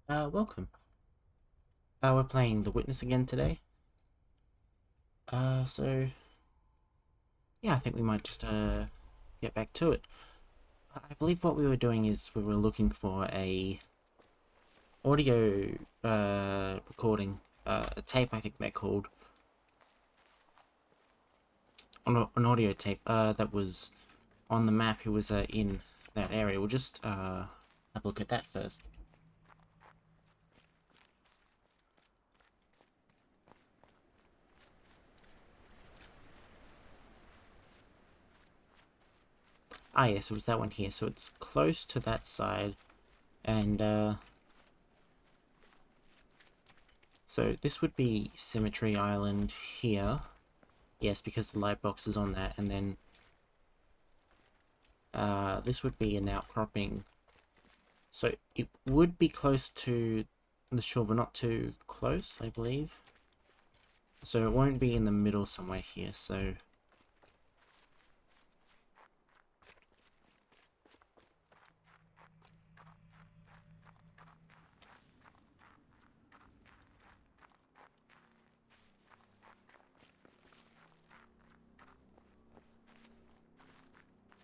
Welcome. We're playing The Witness again today. So yeah, I think we might just get back to it. I believe what we were doing is we were looking for a audio recording, a tape I think they're called, an audio tape that was on the map. It was in that area. We'll just have a look at that first. Ah yes, it was that one here. So it's close to that side, and so this would be Symmetry Island here. Yes, because the light box is on that, and then this would be an outcropping. So it would be close to the shore, but not too close, I believe. So it won't be in the middle somewhere here, so...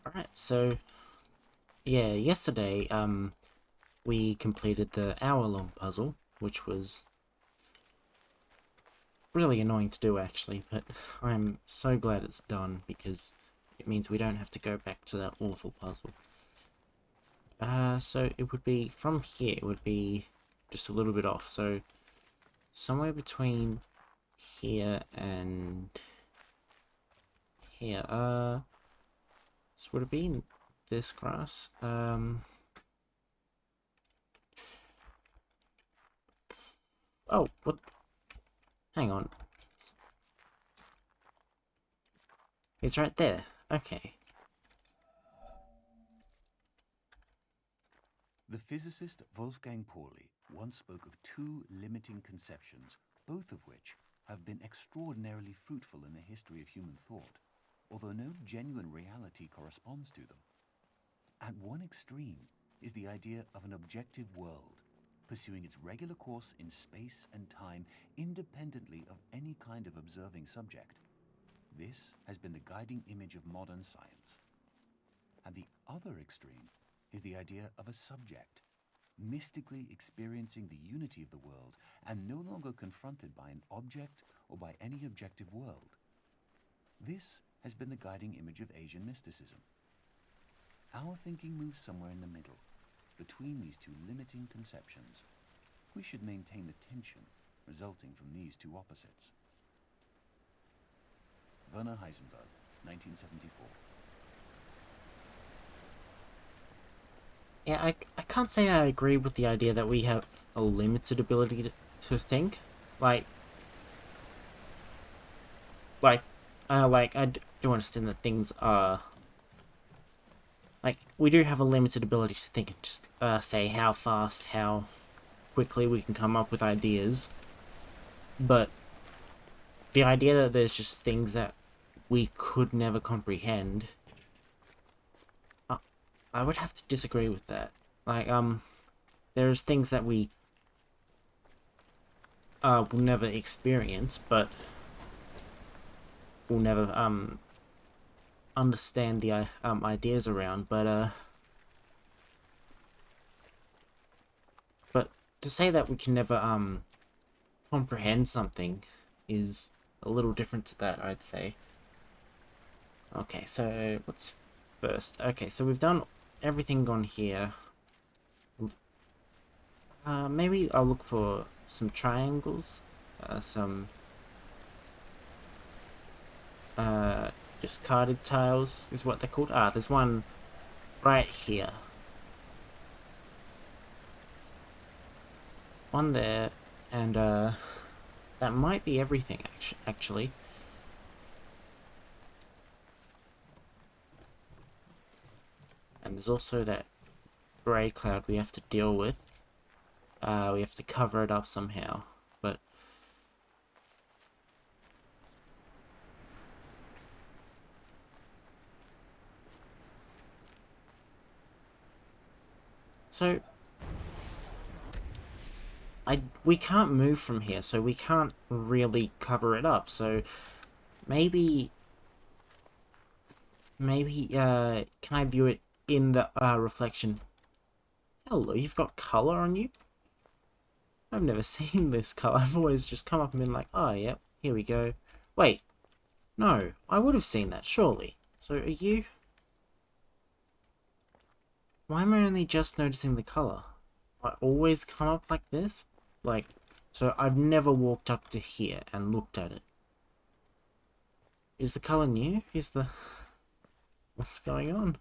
Alright, so... Yeah, yesterday, we completed the hour-long puzzle, which was really annoying to do, actually, but I'm so glad it's done, because it means we don't have to go back to that awful puzzle. So it would be, from here, it would be just a little bit off, so somewhere between here and here. So would it be in this grass? Oh, what? Hang on. It's right there. Okay. The physicist Wolfgang Pauli once spoke of two limiting conceptions, both of which have been extraordinarily fruitful in the history of human thought, although no genuine reality corresponds to them. At one extreme is the idea of an objective world, pursuing its regular course in space and time independently of any kind of observing subject. This has been the guiding image of modern science. At the other extreme is the idea of a subject, mystically experiencing the unity of the world and no longer confronted by an object or by any objective world. This has been the guiding image of Asian mysticism. Our thinking moves somewhere in the middle, between these two limiting conceptions. We should maintain the tension resulting from these two opposites. Werner Heisenberg, 1974. Yeah, I can't say I agree with the idea that we have a limited ability to think. Like, like, I do understand that things are... Like, we do have a limited ability to think and just, say how fast, how quickly we can come up with ideas. But the idea that there's just things that we could never comprehend, I would have to disagree with that. Like, there's things that we will never experience, but will never understand the ideas around. But to say that we can never comprehend something is a little different to that, I'd say. Okay, so what's first? Okay, so we've done everything on here. Maybe I'll look for some triangles, some discarded tiles is what they're called. Ah, there's one right here. One there, and that might be everything actually. And there's also that grey cloud we have to deal with. We have to cover it up somehow, but so we can't move from here, so we can't really cover it up. So maybe can I view it in the reflection? Hello, you've got color on you? I've never seen this color. I've always just come up and been like, oh, yep, here we go. Wait, no, I would have seen that, surely. So are you? Why am I only just noticing the color? I always come up like this? Like, so I've never walked up to here and looked at it. Is the color new? Is the... What's going on?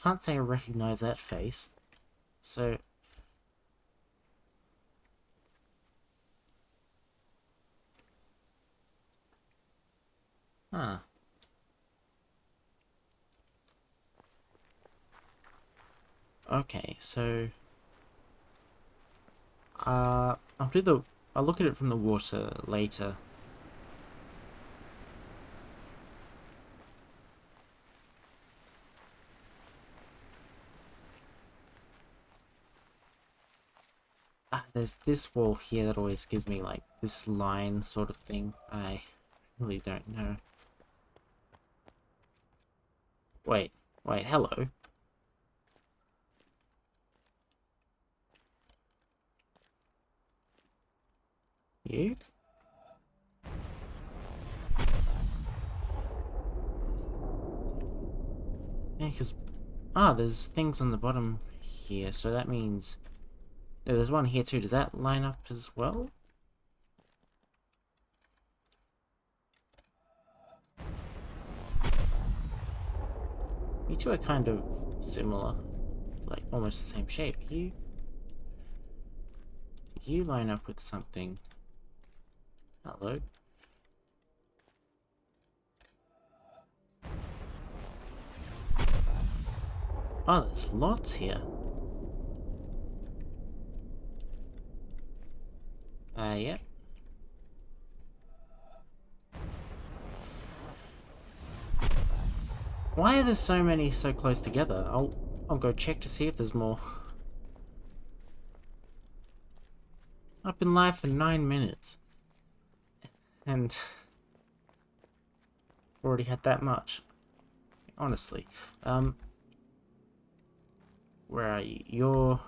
Can't say I recognize that face. So... Huh. Okay, so... I'll look at it from the water later. There's this wall here that always gives me, like, this line sort of thing. I really don't know. Wait, hello? You? Yeah, because... there's things on the bottom here, so that means... There's one here too. Does that line up as well? You two are kind of similar. Like, almost the same shape. You line up with something. Hello? Oh, there's lots here. Yep. Why are there so many so close together? I'll go check to see if there's more. I've been live for 9 minutes. And... already had that much. Honestly. Where are you?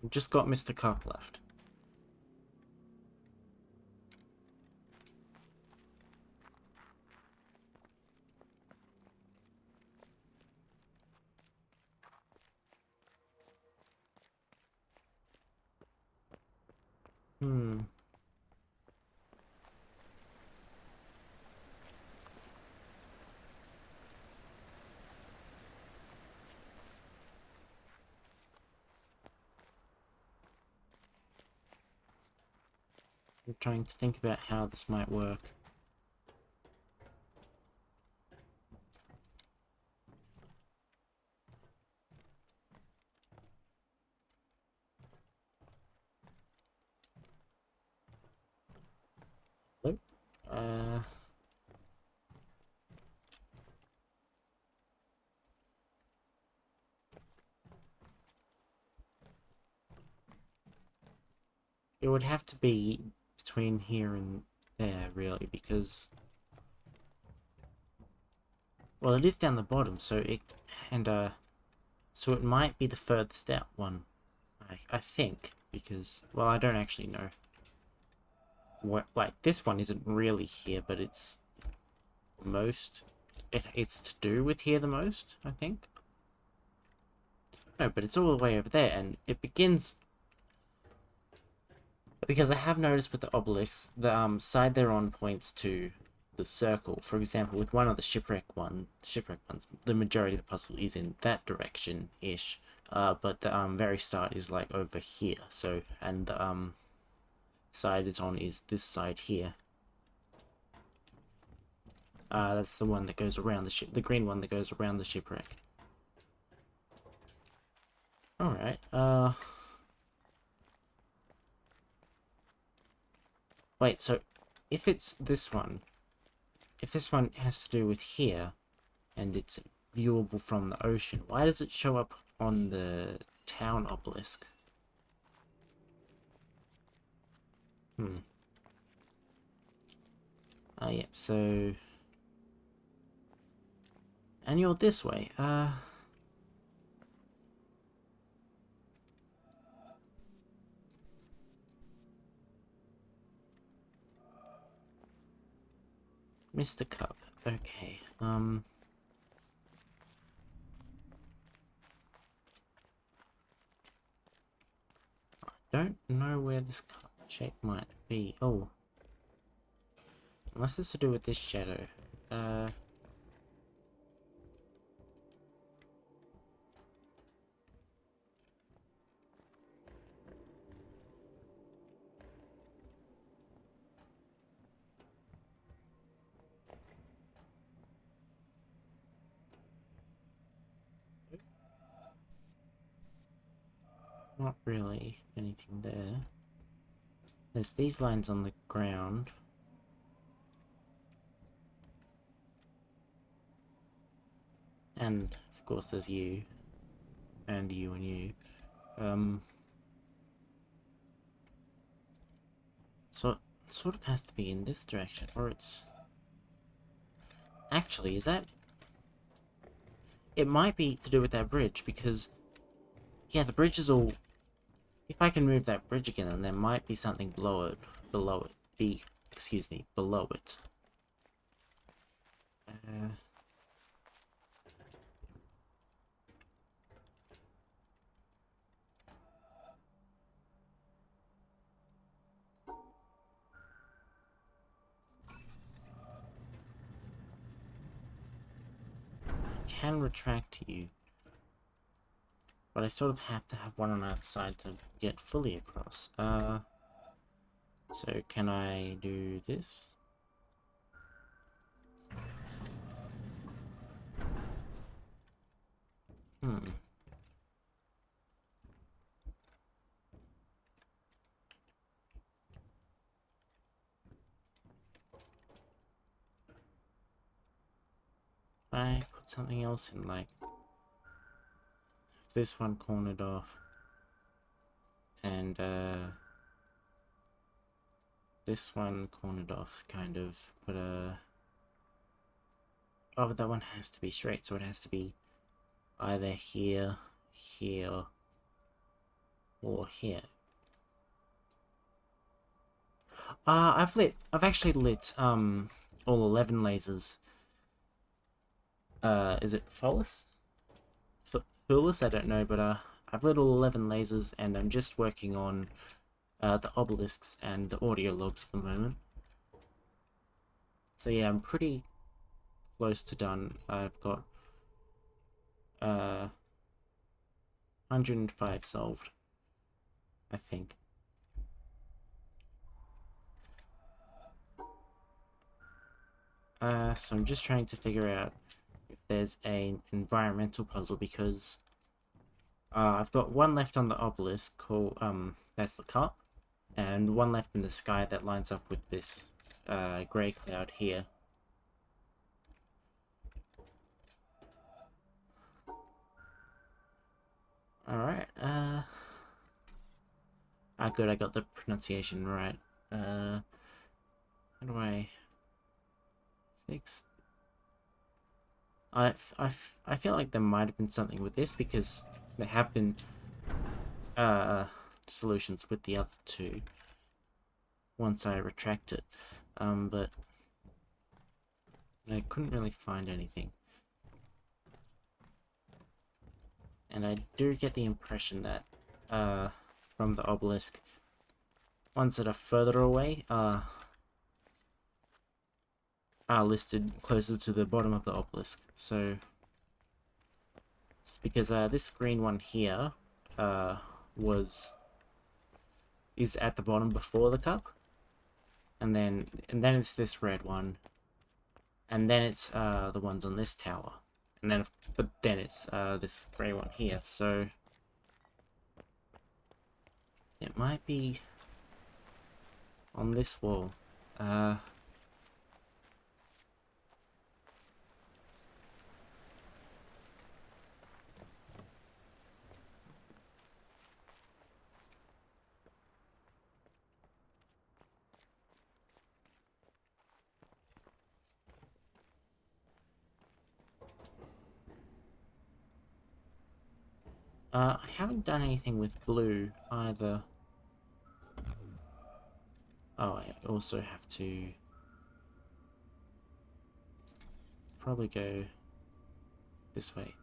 You've just got Mr. Cup left. I'm trying to think about how this might work. Hello? It would have to be between here and there, really, because... Well, it is down the bottom, so it... And, so it might be the furthest out one. I think, because... Well, I don't actually know. What, like, this one isn't really here, but it's... Most... It's to do with here the most, I think. No, but it's all the way over there, and it begins... Because I have noticed with the obelisks, the side they're on points to the circle. For example, with one of the shipwreck ones, the majority of the puzzle is in that direction-ish. But the very start is like over here. So, and the side it's on is this side here. That's the one that goes around the ship, the green one that goes around the shipwreck. Alright, wait, so if it's this one, if this one has to do with here, and it's viewable from the ocean. Why does it show up on the town obelisk? Oh, yep, so... And you're this way. Mr. Cup. Okay, don't know where this cup shape might be. Oh. Unless it's to do with this shadow. Not really anything there. There's these lines on the ground. And, of course, there's you. And you and you. So it sort of has to be in this direction, or it's... Actually, is that... It might be to do with that bridge, because... Yeah, the bridge is all... If I can move that bridge again, then there might be something below it. Excuse me, below it. Can retract you, but I sort of have to have one on either side to get fully across. So can I do this? I put something else in, like this one cornered off, and this one cornered off, kind of, but oh, but that one has to be straight, so it has to be either here, here, or here. I've actually lit all 11 lasers. Is it Follis? Fullis? I don't know, but I've lit all 11 lasers, and I'm just working on the obelisks and the audio logs at the moment. So yeah, I'm pretty close to done. I've got 105 solved, I think. So I'm just trying to figure out if there's an environmental puzzle, because I've got one left on the obelisk called that's the cup, and one left in the sky that lines up with this grey cloud here. Alright, good, I got the pronunciation right. How do I... 6... I feel like there might have been something with this, because there have been solutions with the other two once I retract it, but I couldn't really find anything. And I do get the impression that from the obelisk, ones that are further away are listed closer to the bottom of the obelisk. So it's because this green one here is at the bottom before the cup, and then it's this red one, and then it's the ones on this tower, and then but then it's this grey one here. So it might be on this wall. I haven't done anything with blue either. Oh, I also have to probably go this way.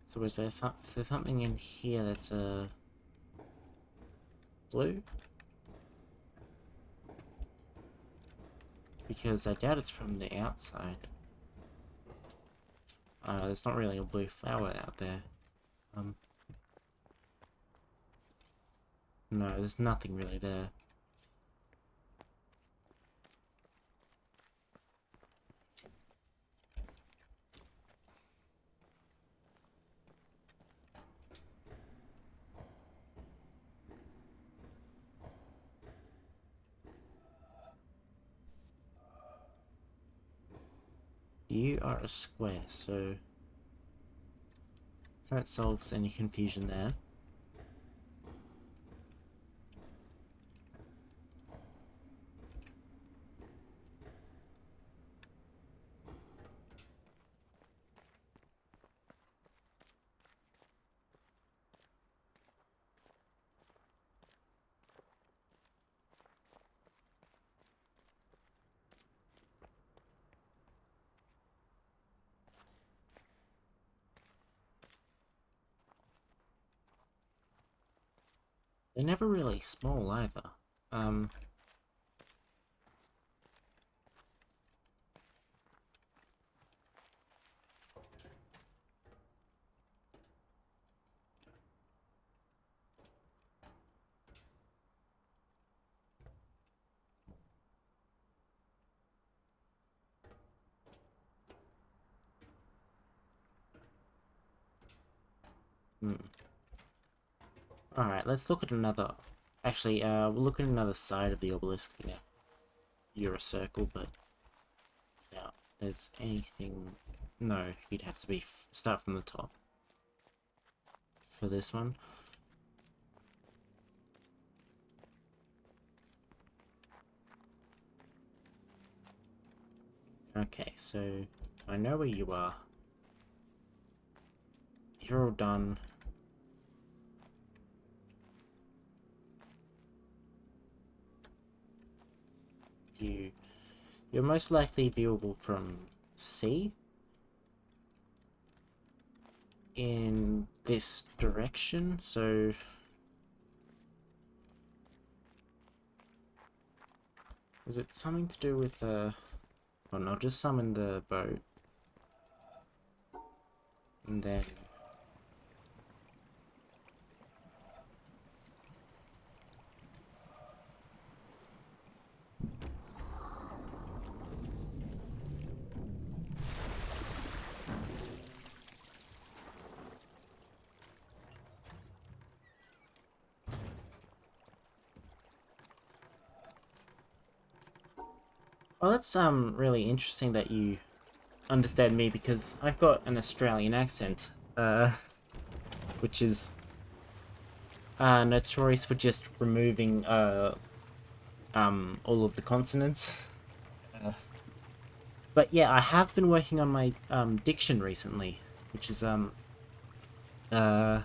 So is there something in here that's blue? Because I doubt it's from the outside. There's not really a blue flower out there. No, there's nothing really there. You are a square, so that solves any confusion there. They're never really small either. Um, hmm. Alright, let's look at another... Actually, we'll look at another side of the obelisk now. You're a circle, but... Yeah, there's anything... No, you'd have to be... start from the top. For this one. Okay, so... I know where you are. You're all done. You're most likely viewable from C. In this direction, so... Is it something to do with the... Oh no, just summon the boat. And then... Oh, that's really interesting that you understand me, because I've got an Australian accent, which is notorious for just removing all of the consonants. But yeah, I have been working on my diction recently, which is uh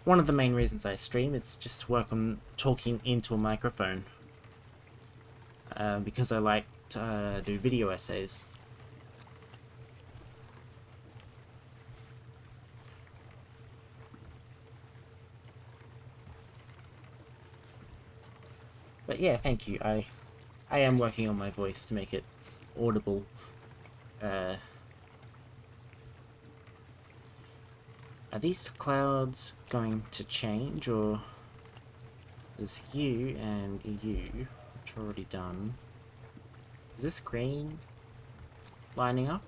one of the main reasons I stream. It's just to work on talking into a microphone. Because I like to do video essays. But yeah, thank you. I am working on my voice to make it audible. Are these clouds going to change, or is you and you, which are already done? Is this green lining up?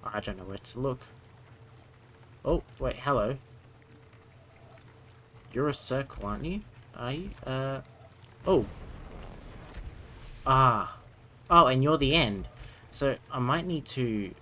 I don't know where to look. Oh, wait, hello. You're a circle, aren't you? Are you? Oh. Ah. Oh, and you're the end. So, I might need to...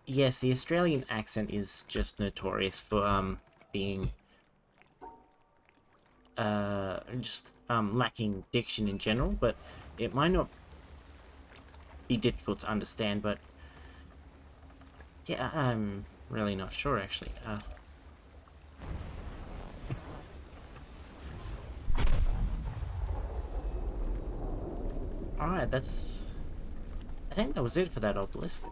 Yes, the Australian accent is just notorious for being just lacking diction in general, but it might not be difficult to understand, but yeah, I'm really not sure actually. Alright, I think that was it for that obelisk.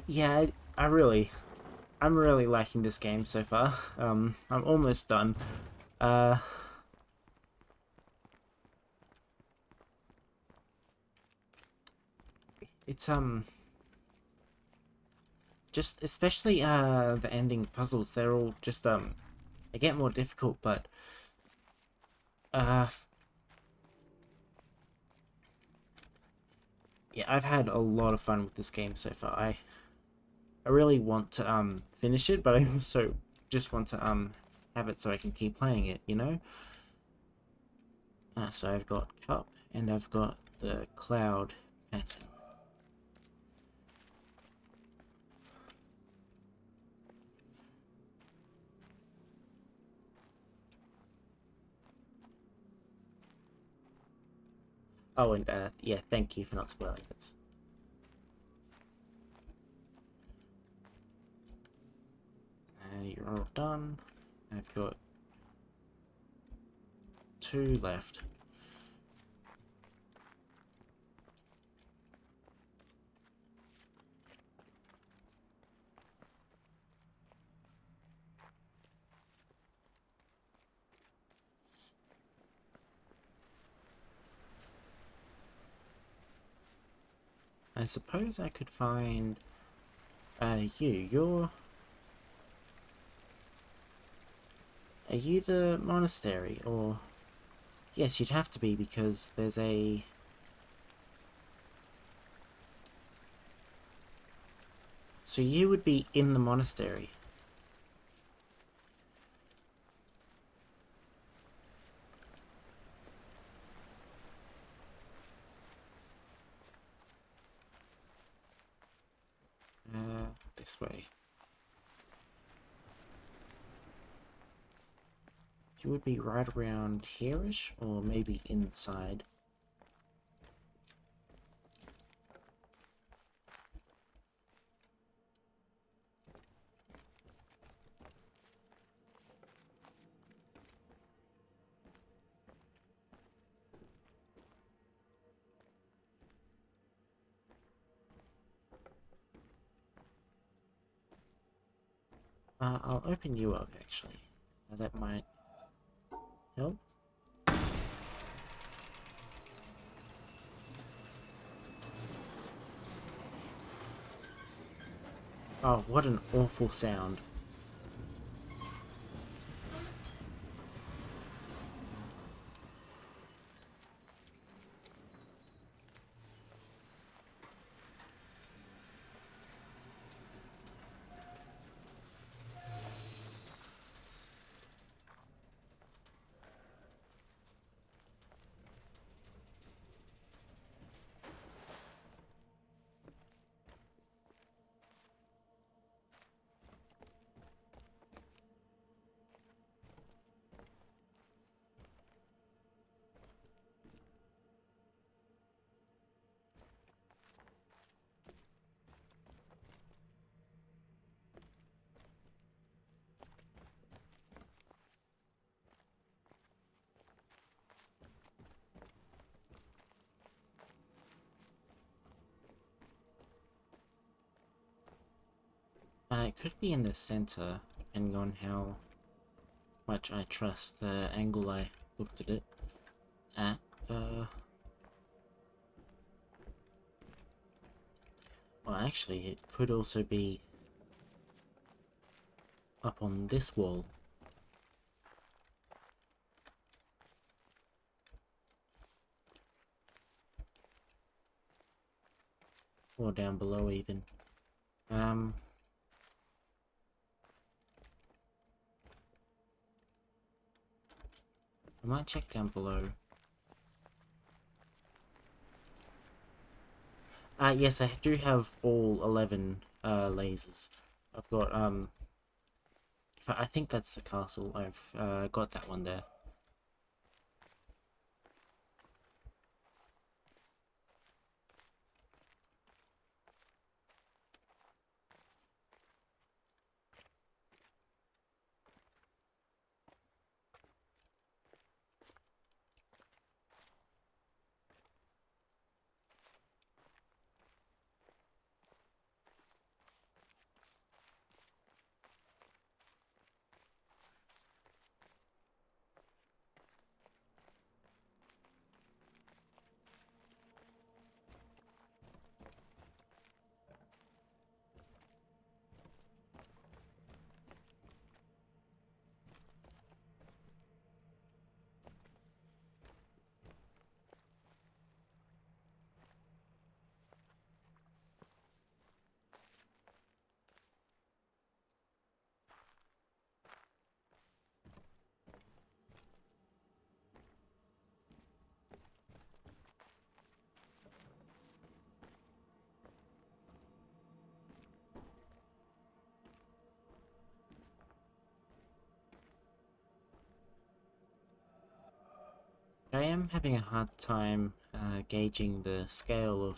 Yeah, I'm really liking this game so far. I'm almost done. Uh, it's just especially the ending puzzles. They're all just they get more difficult, but uh, yeah, I've had a lot of fun with this game so far. I really want to finish it, but I also just want to have it so I can keep playing it, you know? So I've got cup and I've got the cloud pattern. Oh, and yeah, thank you for not spoiling it. You're all done. I've got 2 left. I suppose I could find you. Are you the monastery, or... Yes, you'd have to be, because there's a... So you would be in the monastery. This way. You would be right around here-ish, or maybe inside. I'll open you up, actually. That might help. Oh, what an awful sound. it could be in the center, depending on how much I trust the angle I looked at it at. Well, actually, it could also be up on this wall. Or down below, even. I might check down below. Yes, I do have all 11 lasers. I've got, I think that's the castle. I've got that one there. I am having a hard time gauging the scale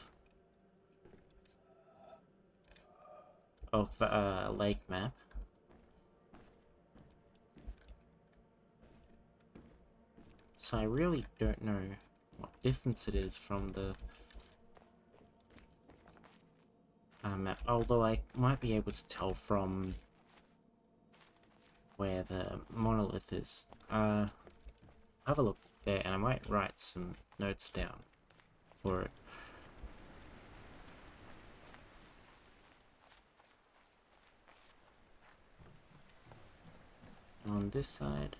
of the lake map. So I really don't know what distance it is from the map, although I might be able to tell from where the monolith is. Have a look there, and I might write some notes down for it. On this side.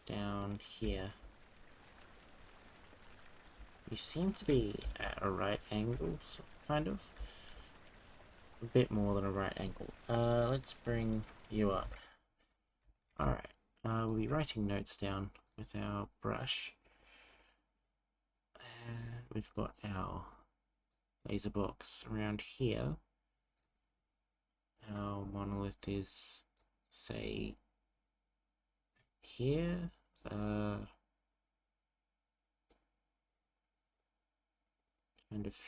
Down here. You seem to be at a right angle, so kind of. A bit more than a right angle. Let's bring you up. Alright, we'll be writing notes down with our brush. And we've got our laser box around here. Our monolith is, say, here. Kind of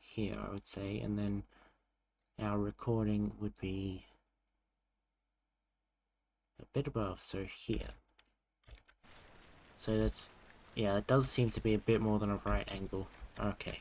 here, I would say, and then our recording would be a bit above, so here. So that's, yeah, it does seem to be a bit more than a right angle. Okay.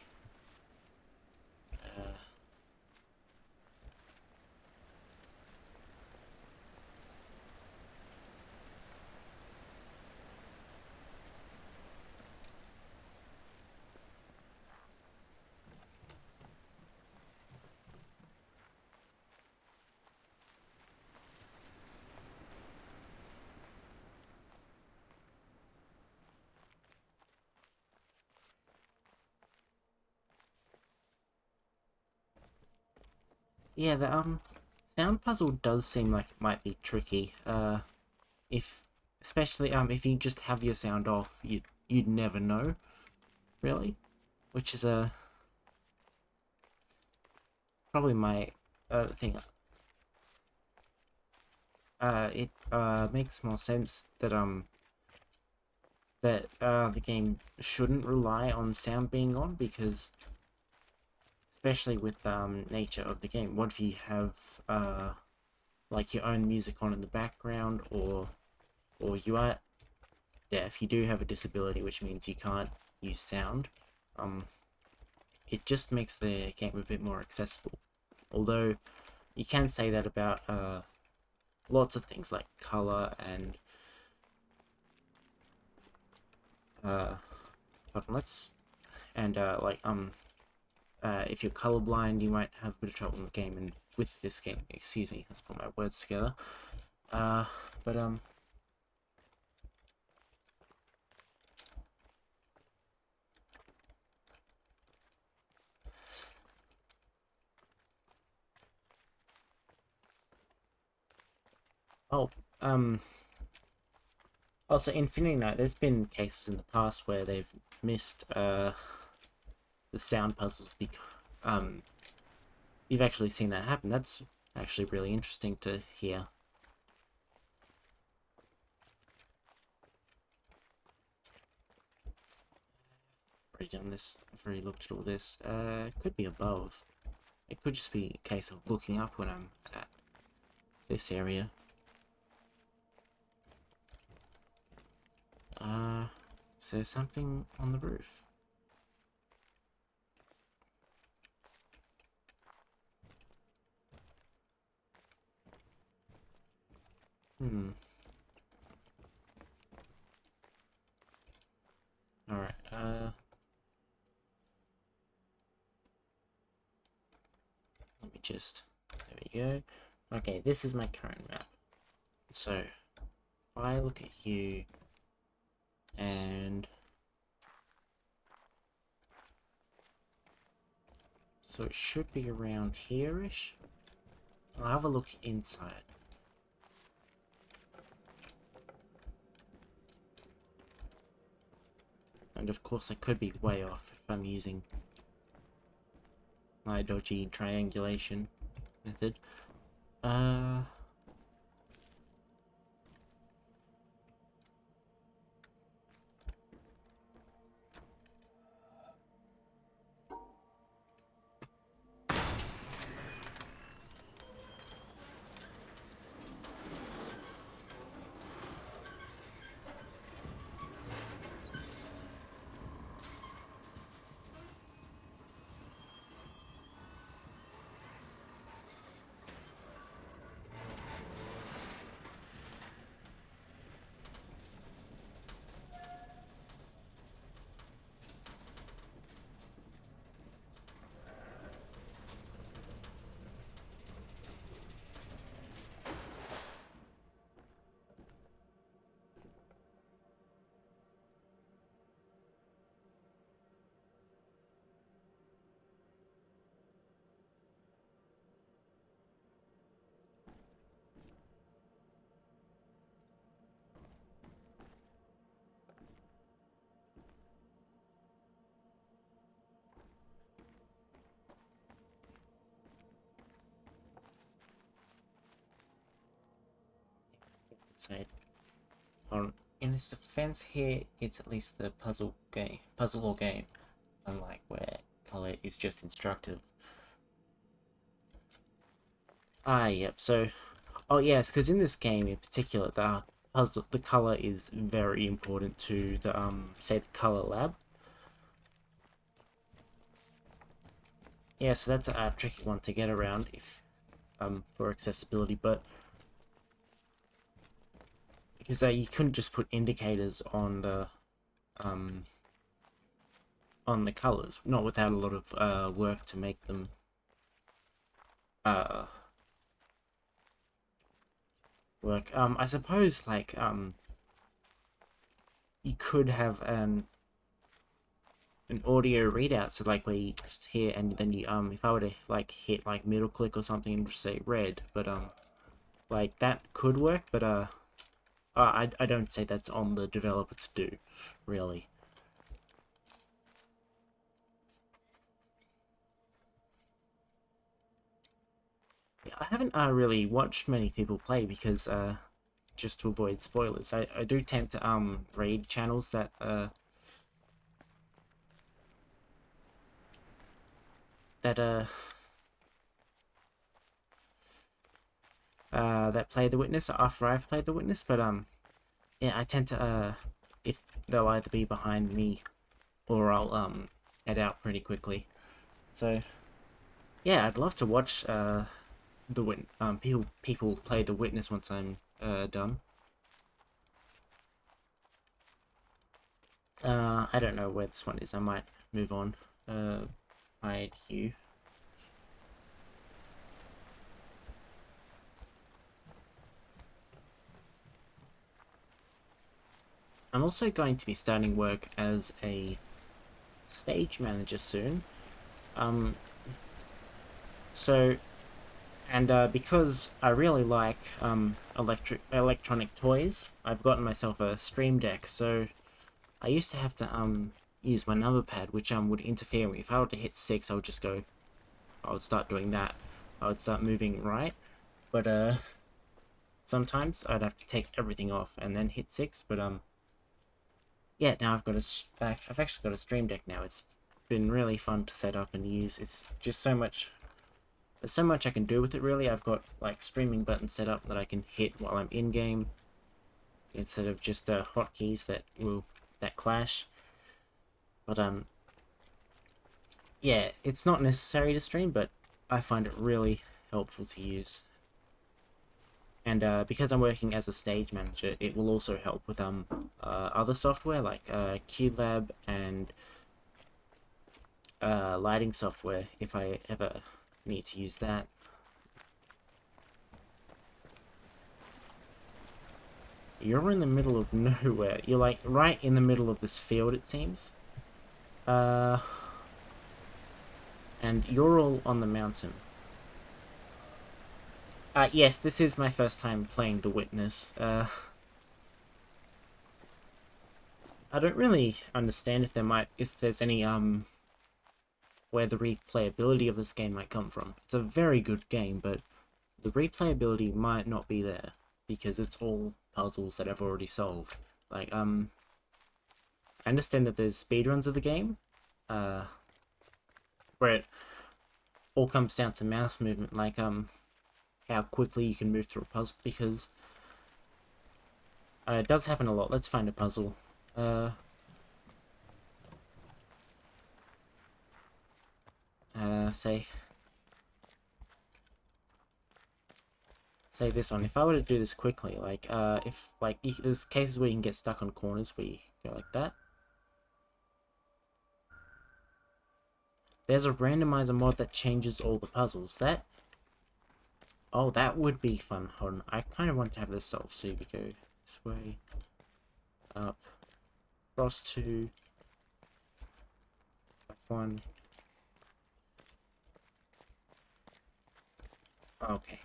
Yeah, the sound puzzle does seem like it might be tricky. If especially if you just have your sound off, you'd never know, really, which is probably my thing. It makes more sense that the game shouldn't rely on sound being on, because especially with nature of the game, what if you have like your own music on in the background, or you are, yeah, if you do have a disability, which means you can't use sound, it just makes the game a bit more accessible. Although you can say that about lots of things like color and let's and if you're colorblind, you might have a bit of trouble in the game. And with this game, excuse me, let's put my words together. But oh, also Infinity Night. There's been cases in the past where they've missed the sound puzzles because you've actually seen that happen. That's actually really interesting to hear. I've already done this. I've already looked at all this. It could be above. It could just be a case of looking up when I'm at this area. Is there something on the roof? Alright, let me just, there we go. Okay, this is my current map. So, if I look at you, and so it should be around here-ish. I'll have a look inside. And of course I could be way off if I'm using my dodgy triangulation method. Side. In its defense here, it's at least the puzzle or game, unlike where color is just instructive. Yep. So, oh yes, because in this game in particular, the color is very important to the say the color lab. Yeah, so that's a tricky one to get around if for accessibility, but because you couldn't just put indicators on the colors, not without a lot of work to make them work. I suppose like you could have an audio readout, so like where you just hear and then you if I were to like hit like middle click or something and just say red, but like that could work, but I don't say that's on the developer to do, really. Yeah, I haven't really watched many people play because just to avoid spoilers. I do tend to raid channels that that play the witness after I've played the witness, but yeah, I tend to if they'll either be behind me or I'll head out pretty quickly. So yeah, I'd love to watch people play The Witness once I'm done. I don't know where this one is. I might move on. Hide you. I'm also going to be starting work as a stage manager soon. Um, so, and because I really like electronic toys, I've gotten myself a stream deck. So I used to have to use my number pad, which would interfere. If I were to hit 6, I would just go. I would start doing that. I would start moving right, but sometimes I'd have to take everything off and then hit 6. But yeah, now I've actually got a stream deck now. It's been really fun to set up and use. It's just so much. There's so much I can do with it. Really, I've got like streaming buttons set up that I can hit while I'm in game, instead of just hotkeys that clash. But yeah, it's not necessary to stream, but I find it really helpful to use. And because I'm working as a stage manager, it will also help with other software like QLab and lighting software if I ever need to use that. You're in the middle of nowhere. You're like right in the middle of this field, it seems. And you're all on the mountain. Yes, this is my first time playing The Witness. I don't really understand if there's any where the replayability of this game might come from. It's a very good game, but the replayability might not be there because it's all puzzles that I've already solved. Like I understand that there's speedruns of the game, where it all comes down to mouse movement, like how quickly you can move through a puzzle, because it does happen a lot. Let's find a puzzle. Say this one. If I were to do this quickly, like if like there's cases where you can get stuck on corners where you go like that. There's a randomizer mod that changes all the puzzles. Oh, that would be fun. Hold on. I kind of want to have this solved. So we go this way, up, cross 2, F1. Okay.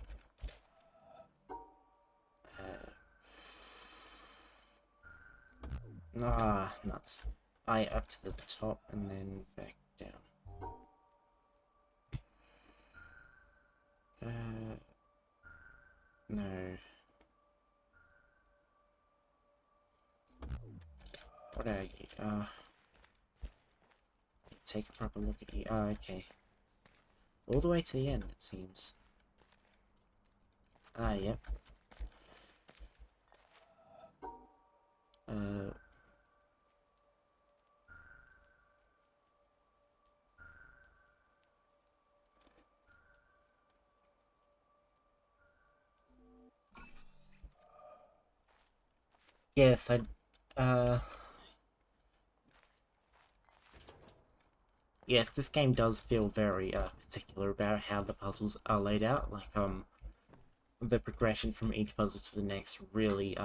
Nuts. I up to the top and then back down. No. What are you? Take a proper look at you. Okay. All the way to the end, it seems. Yep. Yes, yes, this game does feel very particular about how the puzzles are laid out. Like the progression from each puzzle to the next really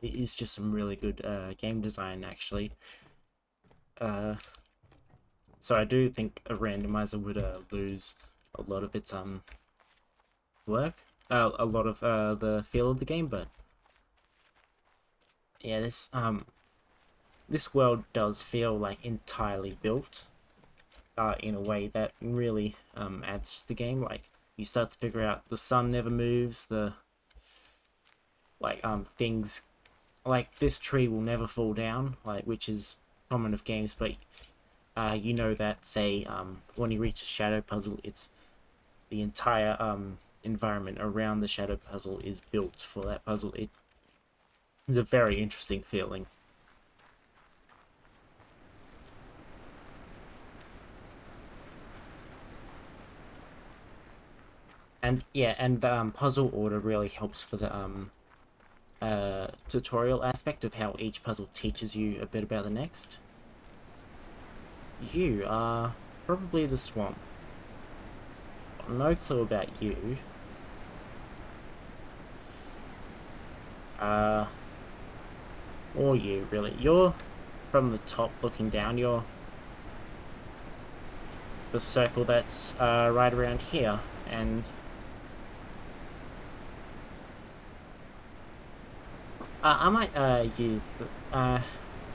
it is just some really good game design actually. So I do think a randomizer would lose a lot of its work, a lot of the feel of the game, but yeah, this world does feel like entirely built in a way that really adds to the game. Like you start to figure out the sun never moves, the things like this tree will never fall down, like which is common of games, but you know that say when you reach a shadow puzzle, it's the entire environment around the shadow puzzle is built for that puzzle. It's a very interesting feeling. And yeah, and the puzzle order really helps for the tutorial aspect of how each puzzle teaches you a bit about the next. You are probably the swamp. No clue about you. Uh, or you, really. You're from the top looking down. You're the circle that's right around here. And I might use the, I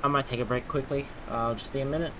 might take a break quickly. I'll just be a minute.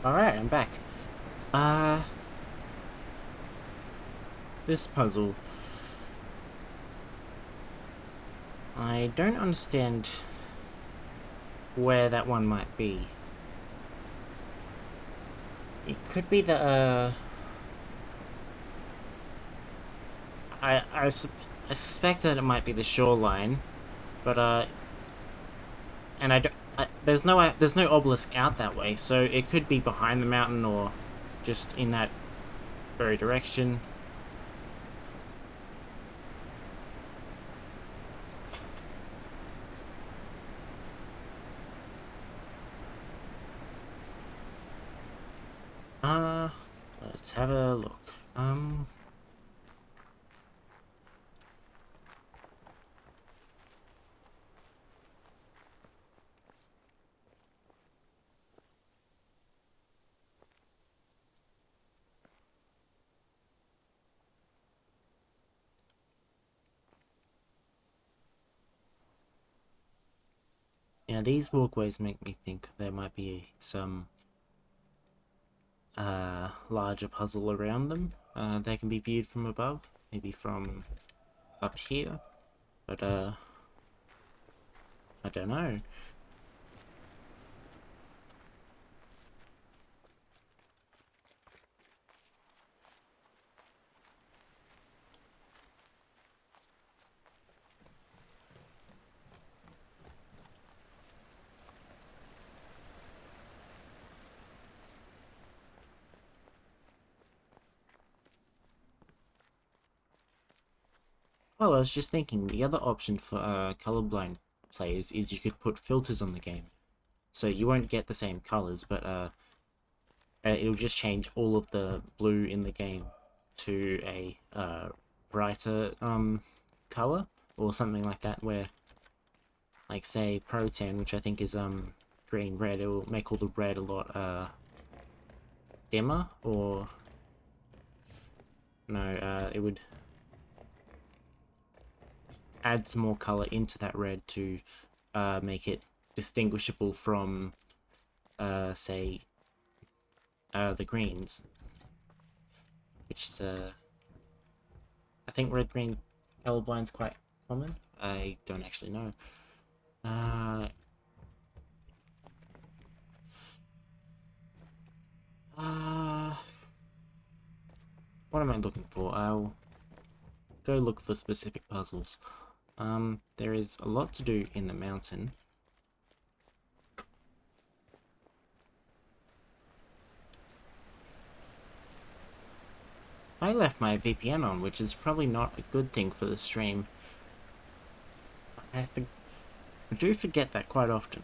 Alright, I'm back. Uh, this puzzle. I don't understand where that one might be. It could be the, I suspect that it might be the shoreline, but, and I don't, there's no obelisk out that way, so it could be behind the mountain or just in that very direction. Uh, let's have a look. Yeah, these walkways make me think there might be some larger puzzle around them. They can be viewed from above, maybe from up here, but I don't know. Well, I was just thinking, the other option for colorblind players is you could put filters on the game. So you won't get the same colors, but it'll just change all of the blue in the game to a brighter color or something like that, where like say Pro 10, which I think is green red, it will make all the red a lot dimmer, or no, it would add some more color into that red to make it distinguishable from say the greens, which is I think red green colorblind's quite common. I don't actually know. Uh, uh, what am I looking for? I'll go look for specific puzzles. There is a lot to do in the mountain. I left my VPN on, which is probably not a good thing for the stream. I do forget that quite often.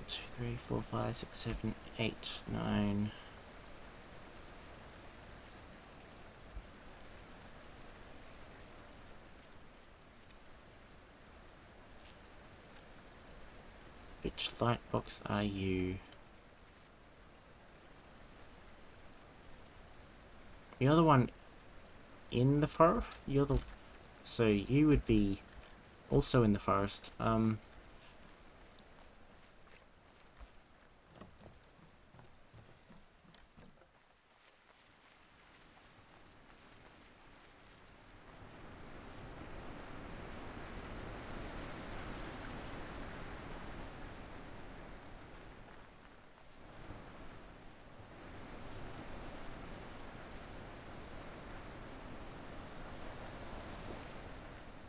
2, 3, 4, 5, 6, 7, 8, 9. Which light box are you? You're the one in the forest? So you would be also in the forest.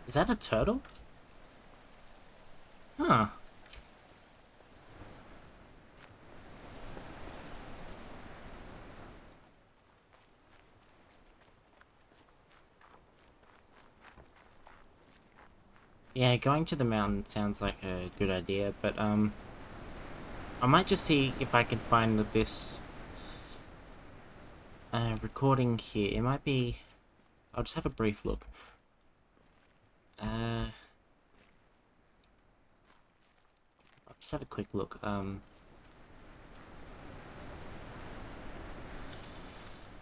Is that a turtle? Huh. Yeah, going to the mountain sounds like a good idea, but I might just see if I can find this recording here. It might be... I'll just have a brief look. I'll just have a quick look.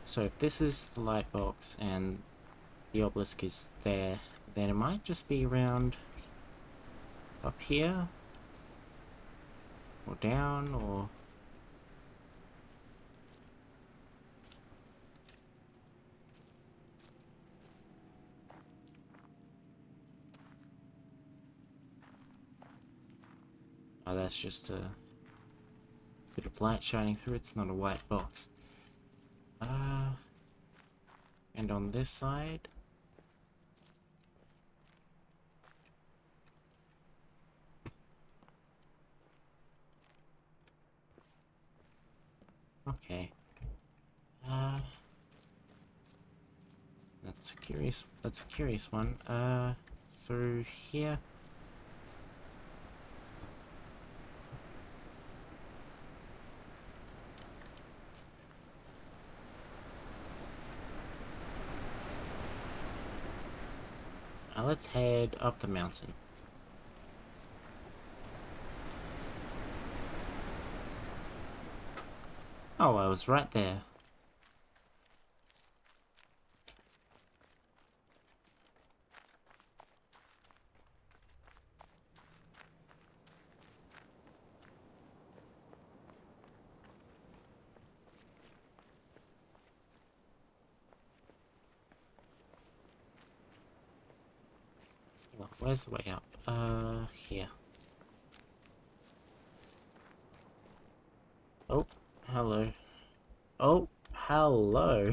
So if this is the light box and the obelisk is there, then it might just be around up here, or down, or... Oh, that's just a bit of light shining through. It's not a white box. And on this side... Okay. That's a curious one. Through here. Let's head up the mountain. Oh, I was right there. Well, where's the way up? Here. Oh, hello. Oh, hello.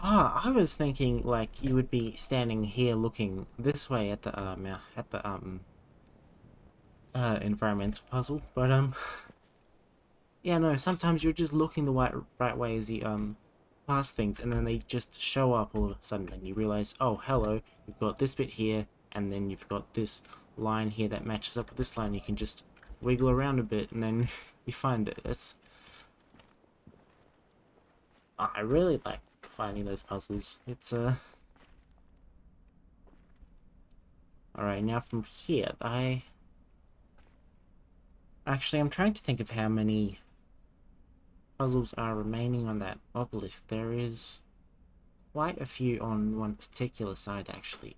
Ah, I was thinking like you would be standing here looking this way at the environmental puzzle, but yeah, no, sometimes you're just looking the right way as you pass things, and then they just show up all of a sudden, and you realize, oh, hello, you've got this bit here, and then you've got this line here that matches up with this line. You can just wiggle around a bit, and then you find it. I really like finding those puzzles. It's alright, now from here, actually, I'm trying to think of how many puzzles are remaining on that obelisk. There is quite a few on one particular side, actually.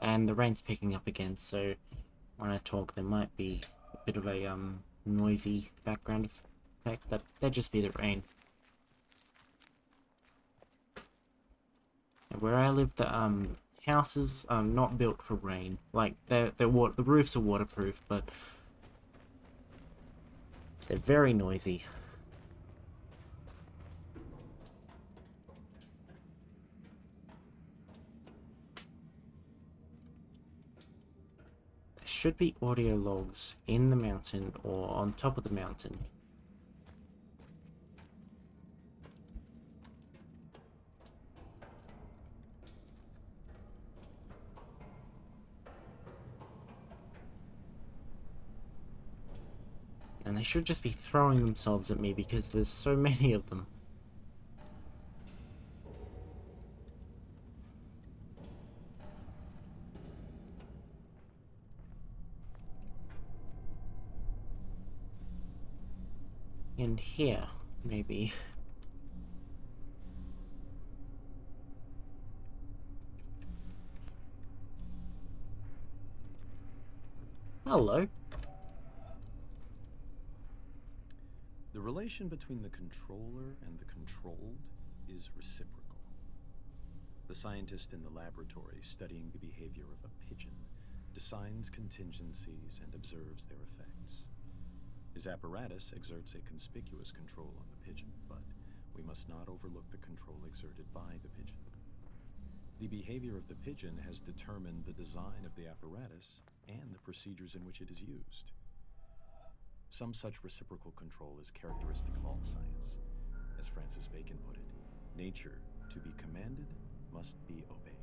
And the rain's picking up again, so when I talk, there might be a bit of a noisy background effect. That'd just be the rain. And where I live, the houses are not built for rain. Like the roofs are waterproof, but they're very noisy. There should be audio logs in the mountain or on top of the mountain. And they should just be throwing themselves at me because there's so many of them. In here, maybe. Hello. The relation between the controller and the controlled is reciprocal. The scientist in the laboratory studying the behavior of a pigeon designs contingencies and observes their effects. His apparatus exerts a conspicuous control on the pigeon, but we must not overlook the control exerted by the pigeon. The behavior of the pigeon has determined the design of the apparatus and the procedures in which it is used. Some such reciprocal control is characteristic of all science. As Francis Bacon put it, nature, to be commanded, must be obeyed.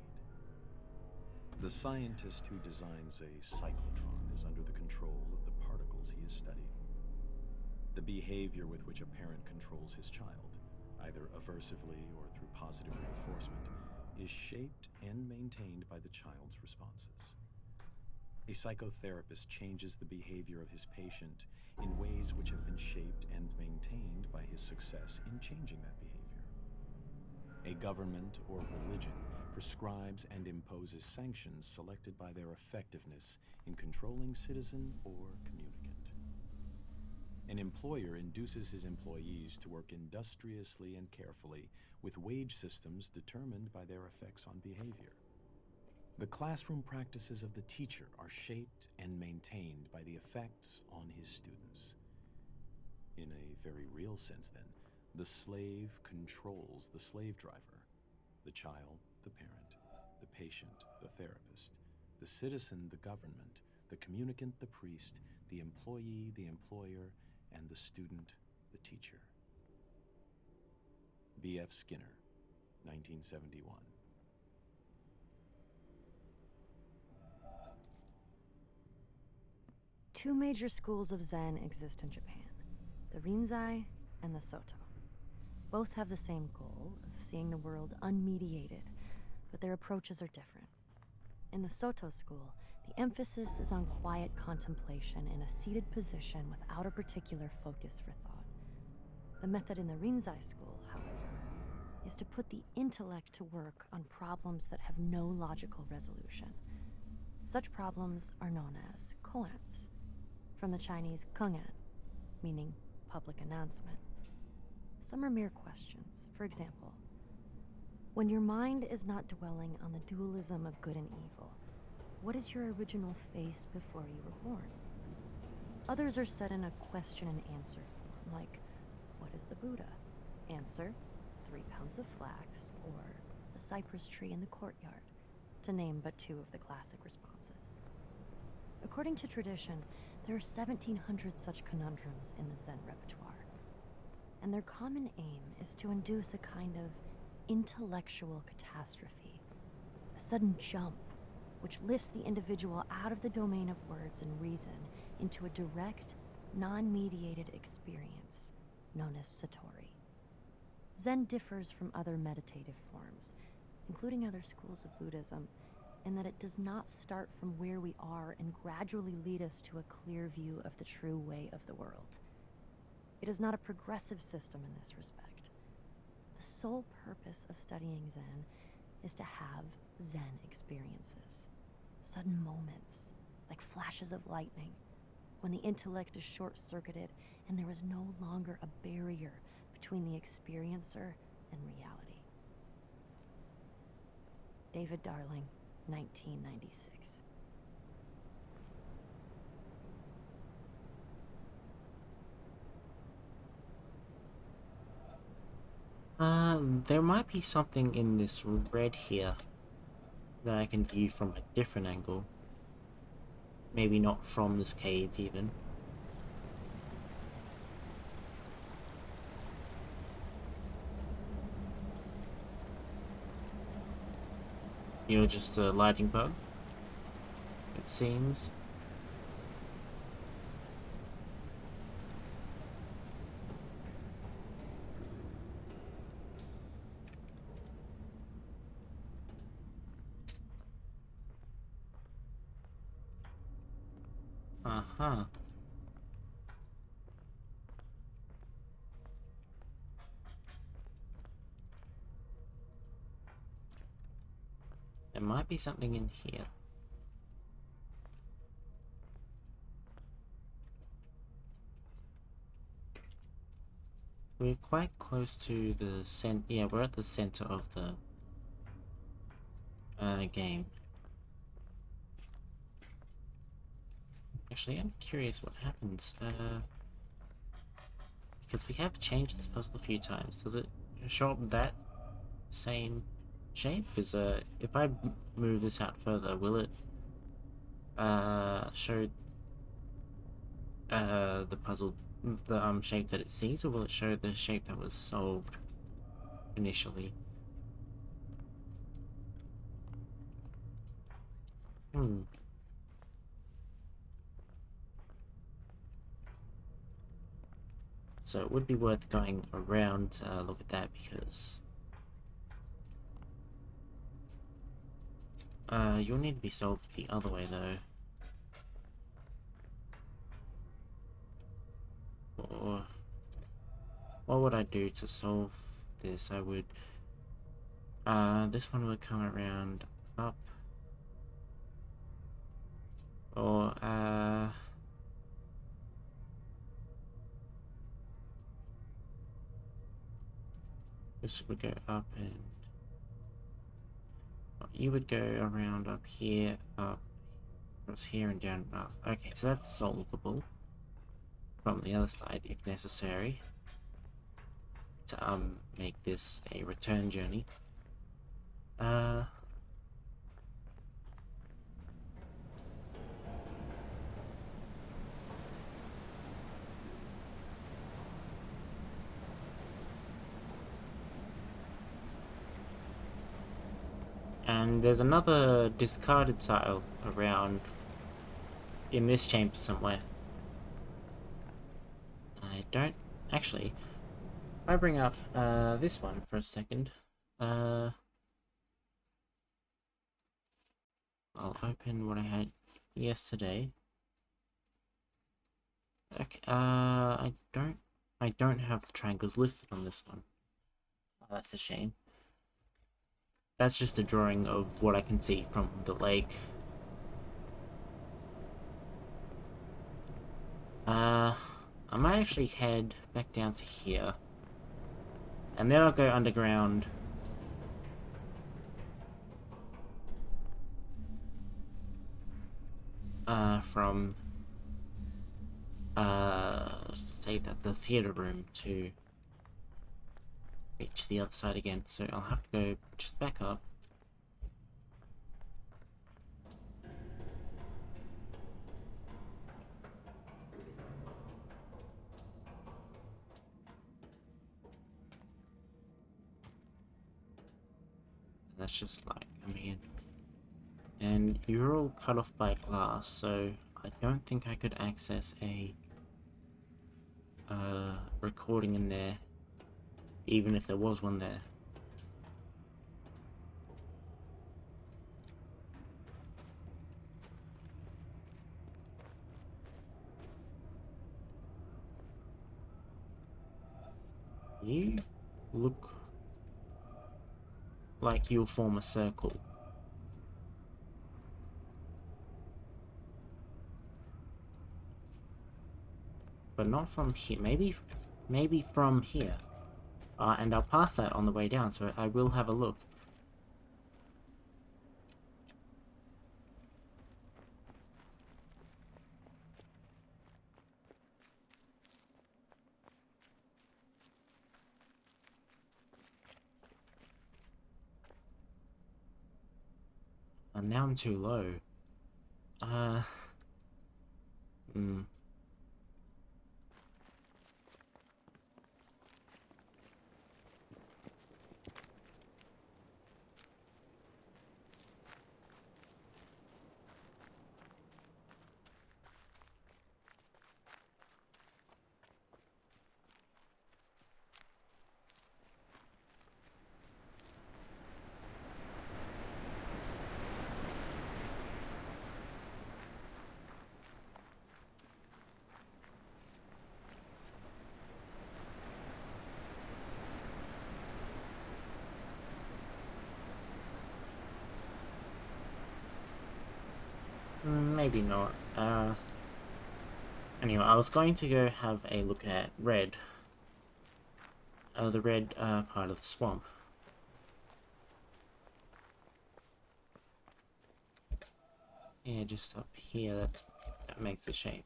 The scientist who designs a cyclotron is under the control of the particles he is studying. The behavior with which a parent controls his child, either aversively or through positive reinforcement, is shaped and maintained by the child's responses. A psychotherapist changes the behavior of his patient in ways which have been shaped and maintained by his success in changing that behavior. A government or religion prescribes and imposes sanctions selected by their effectiveness in controlling citizen or communicant. An employer induces his employees to work industriously and carefully with wage systems determined by their effects on behavior. The classroom practices of the teacher are shaped and maintained by the effects on his students. In a very real sense, then, the slave controls the slave driver, the child, the parent, the patient, the therapist, the citizen, the government, the communicant, the priest, the employee, the employer, and the student, the teacher. B.F. Skinner, 1971. Two major schools of Zen exist in Japan, the Rinzai and the Soto. Both have the same goal of seeing the world unmediated, but their approaches are different. In the Soto school, the emphasis is on quiet contemplation in a seated position without a particular focus for thought. The method in the Rinzai school, however, is to put the intellect to work on problems that have no logical resolution. Such problems are known as koans, from the Chinese kengan, meaning public announcement. Some are mere questions. For example, when your mind is not dwelling on the dualism of good and evil, what is your original face before you were born? Others are set in a question and answer form, like, what is the Buddha? Answer, 3 pounds of flax, or the cypress tree in the courtyard, to name but 2 of the classic responses. According to tradition, there are 1,700 such conundrums in the Zen repertoire, and their common aim is to induce a kind of intellectual catastrophe, a sudden jump which lifts the individual out of the domain of words and reason into a direct, non-mediated experience known as Satori. Zen differs from other meditative forms, including other schools of Buddhism, in that it does not start from where we are and gradually lead us to a clear view of the true way of the world. It is not a progressive system in this respect. The sole purpose of studying Zen is to have Zen experiences, sudden moments, like flashes of lightning, when the intellect is short-circuited and there is no longer a barrier between the experiencer and reality. David Darling, 1996. There might be something in this red here that I can view from a different angle. Maybe not from this cave, even. You're just a lighting bug, it seems. Uh-huh. There might be something in here. We're quite close to the yeah, we're at the center of the game. Actually, I'm curious what happens, because we have changed this puzzle a few times. Does it show up that same shape? Because if I move this out further, will it show the puzzle, the shape that it sees, or will it show the shape that was solved initially? So it would be worth going around to look at that, because you'll need to be solved the other way though. Or what would I do to solve this? I would this one would come around up, or this would go up, and you would go around up here, up across here, and down up. Okay, so that's solvable from the other side if necessary to make this a return journey. And there's another discarded tile around in this chamber somewhere. I don't actually. If I bring up this one for a second, I'll open what I had yesterday. Okay, I don't have the triangles listed on this one. Oh, that's a shame. That's just a drawing of what I can see from the lake. I might actually head back down to here, and then I'll go underground. From say that the theater room to reach the other side again. So I'll have to go just back up. That's just like, I mean, and you're all cut off by glass, so I don't think I could access a recording in there, even if there was one there. You look like you'll form a circle. But not from here. Maybe from here. And I'll pass that on the way down, so I will have a look. And now I'm too low. Hmm. Maybe not. Anyway, I was going to go have a look at red. The red part of the swamp. Yeah, just up here. That makes a shape.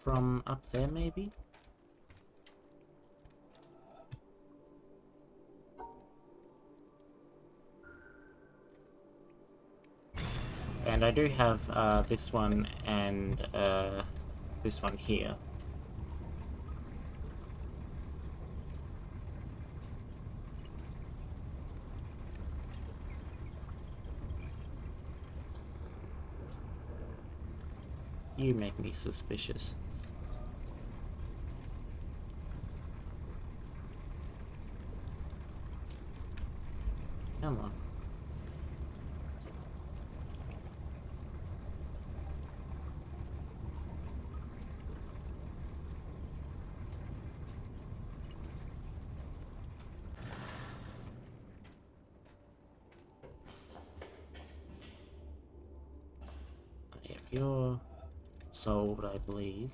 From up there, maybe? And I do have this one and this one here. You make me suspicious. Come on. Yep, you're solved, I believe.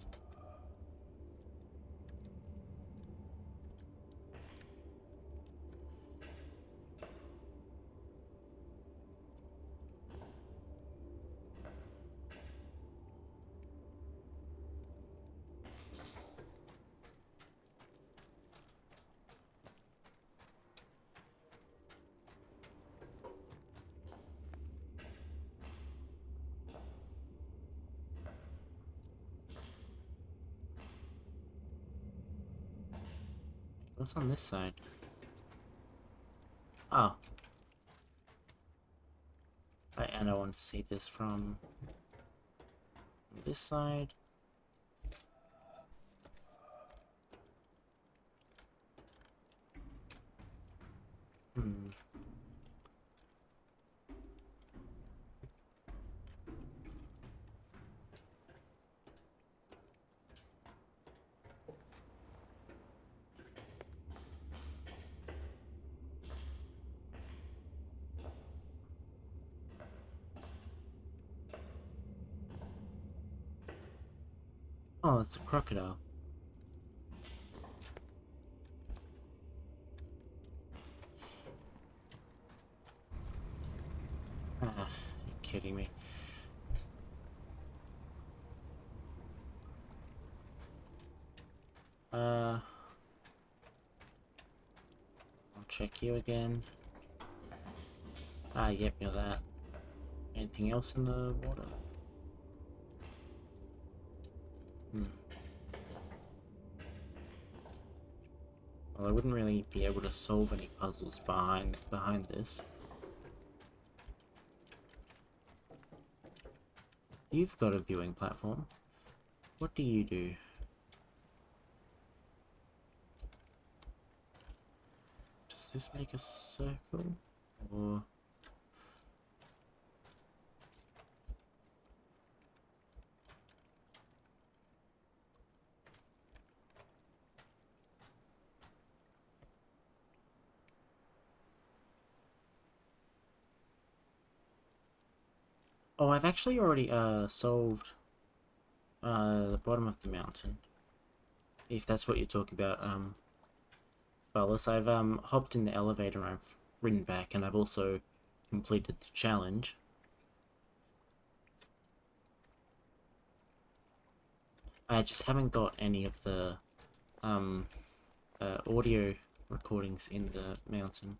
What's on this side? Oh. And I want to see this from this side. Hmm. Oh, it's a crocodile. Ah, you're kidding me. I'll check you again. Ah, yep, you're that. Anything else in the water? Well, I wouldn't really be able to solve any puzzles behind this. You've got a viewing platform. What do you do? Does this make a circle? Or... Oh, I've actually already solved the bottom of the mountain. If that's what you're talking about, fellas. I've hopped in the elevator and I've ridden back, and I've also completed the challenge. I just haven't got any of the audio recordings in the mountain.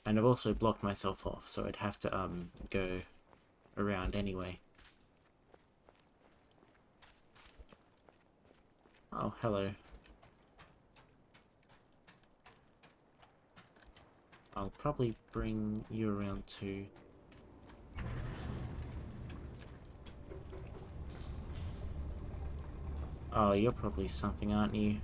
And I've also blocked myself off, so I'd have to go around anyway. Oh, hello. I'll probably bring you around too. Oh, you're probably something, aren't you?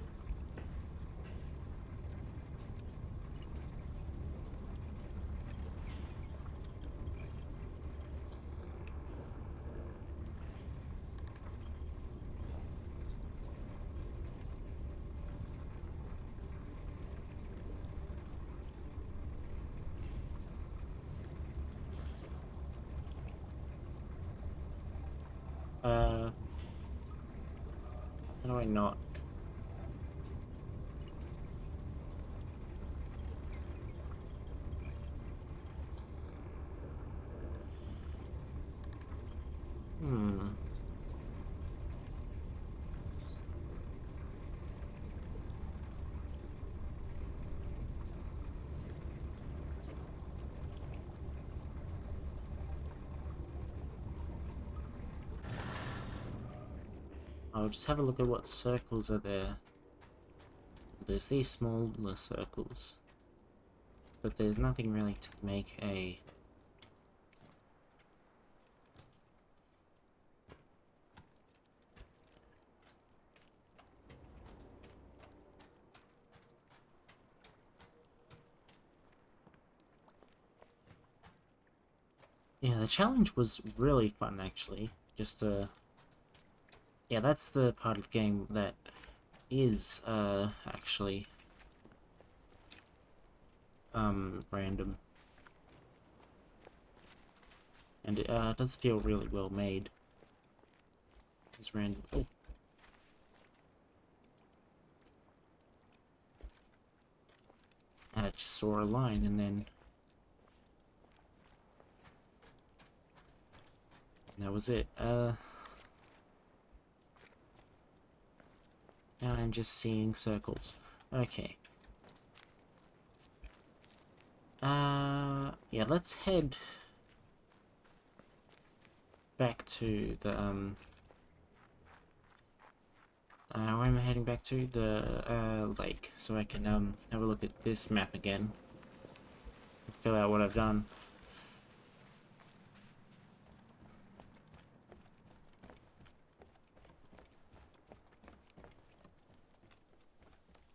How do I not? Hmm. I'll just have a look at what circles are there. There's these smaller circles, but there's nothing really to make a... Yeah, the challenge was really fun, actually. Just, yeah, that's the part of the game that is, actually, random. And it, does feel really well made. It's random. Oh. I just saw a line and then... that was it. Now I'm just seeing circles. Okay. Yeah, let's head back to the, where am I heading back to? The, lake, so I can, have a look at this map again. Fill out what I've done.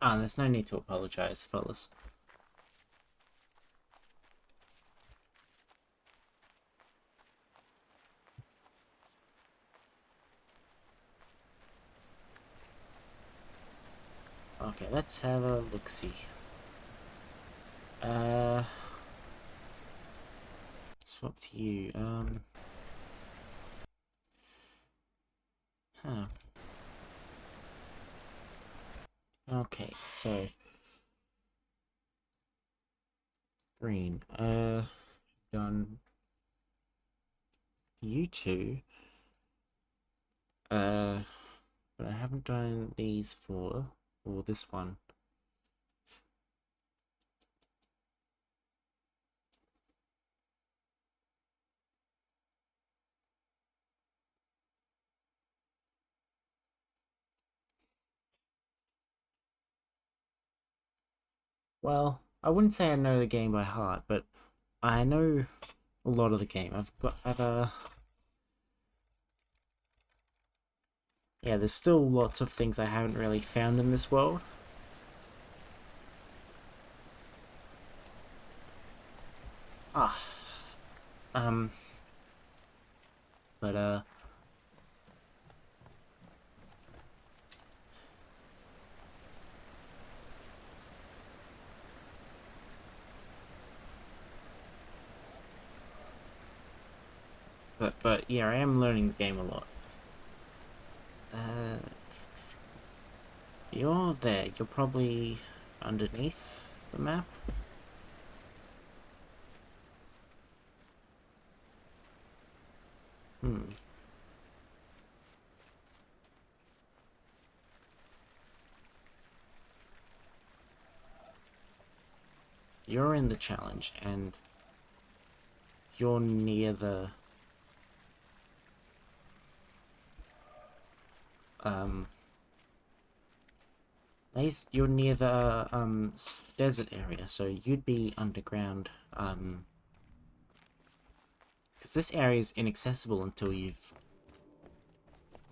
Ah, there's no need to apologize, fellas. Okay, let's have a look-see. Swap to you. Huh. Okay, so green. Done you two. But I haven't done these four or this one. Well, I wouldn't say I know the game by heart, but I know a lot of the game. Yeah, there's still lots of things I haven't really found in this world. Ah, um, but but yeah, I am learning the game a lot. Uh, you're there. You're probably underneath the map. Hmm. You're in the challenge, and you're near the um. You're near the desert area, so you'd be underground. Because this area is inaccessible until you've.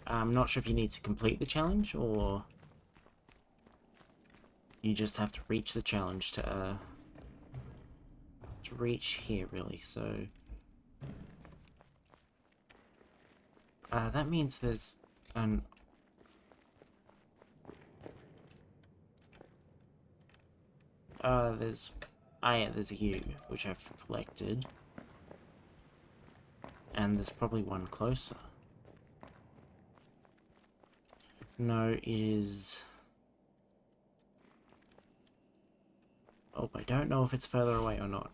I'm not sure if you need to complete the challenge or you just have to reach the challenge to reach here, really. So that means there's an there's yeah, there's a U which I've collected, and there's probably one closer. No, it is. Oh, I don't know if it's further away or not.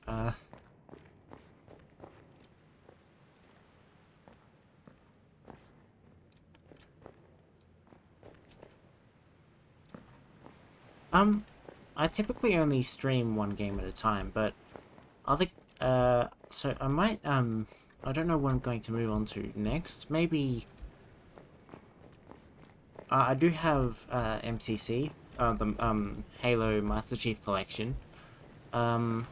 I typically only stream one game at a time, but other, so I might, I don't know what I'm going to move on to next. Maybe, I do have, MCC, the, Halo Master Chief Collection. I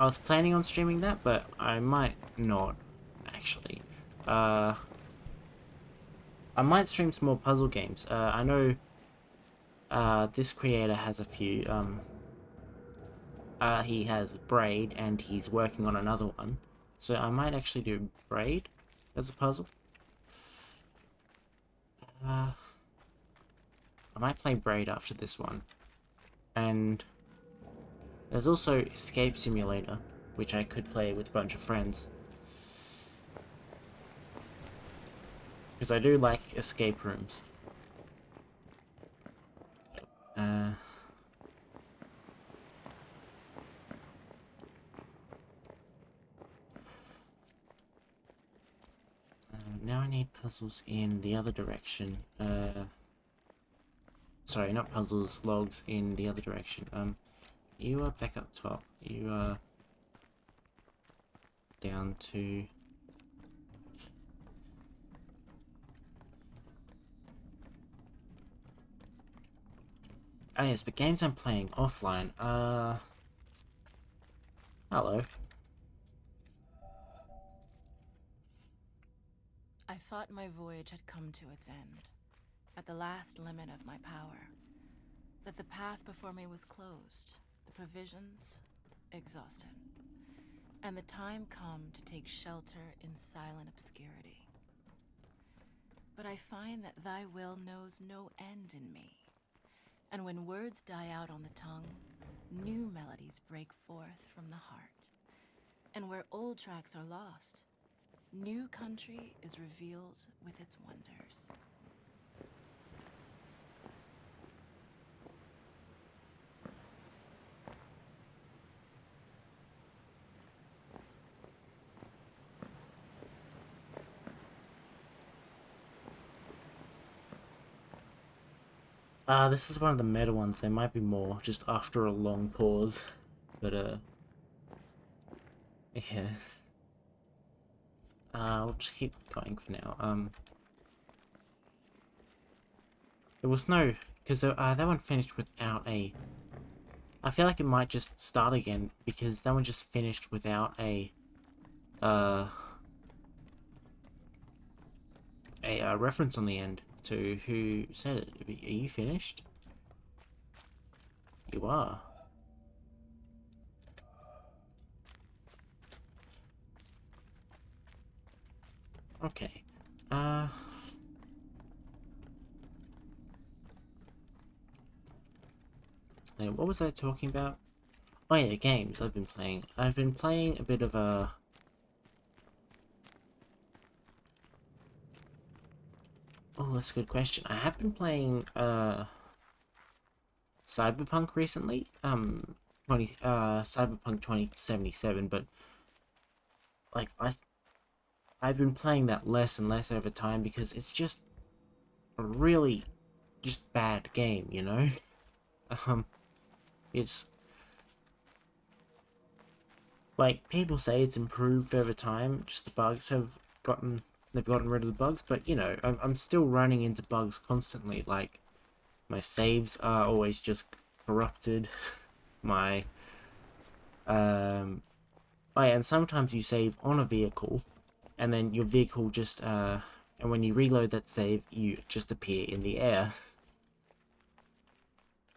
was planning on streaming that, but I might not, actually. Uh, I might stream some more puzzle games. I know, this creator has a few, he has Braid, and he's working on another one. So I might actually do Braid as a puzzle. I might play Braid after this one. And there's also Escape Simulator, which I could play with a bunch of friends. Because I do like escape rooms. Now I need puzzles in the other direction. Sorry, not puzzles, logs in the other direction. You are back up top. You are down to... Ah yes, but games I'm playing offline. Hello. I thought my voyage had come to its end, at the last limit of my power. That the path before me was closed, the provisions exhausted, and the time come to take shelter in silent obscurity. But I find that thy will knows no end in me, and when words die out on the tongue, new melodies break forth from the heart. And where old tracks are lost, new country is revealed with its wonders. This is one of the meta ones. There might be more just after a long pause. But, yeah. We'll just keep going for now. There was no... Because that one finished without a... I feel like it might just start again, because that one just finished without a reference on the end to who said it. Are you finished? You are. Okay. What was I talking about? Oh yeah, games I've been playing. I've been playing a bit of a... Oh, that's a good question. I have been playing, Cyberpunk recently. Cyberpunk 2077, but, like, I've been playing that less and less over time because it's just a really just bad game, you know? It's like people say it's improved over time, just the bugs have they've gotten rid of the bugs, but you know, I'm still running into bugs constantly. Like my saves are always just corrupted. My oh yeah, and sometimes you save on a vehicle and then your vehicle just and when you reload that save you just appear in the air.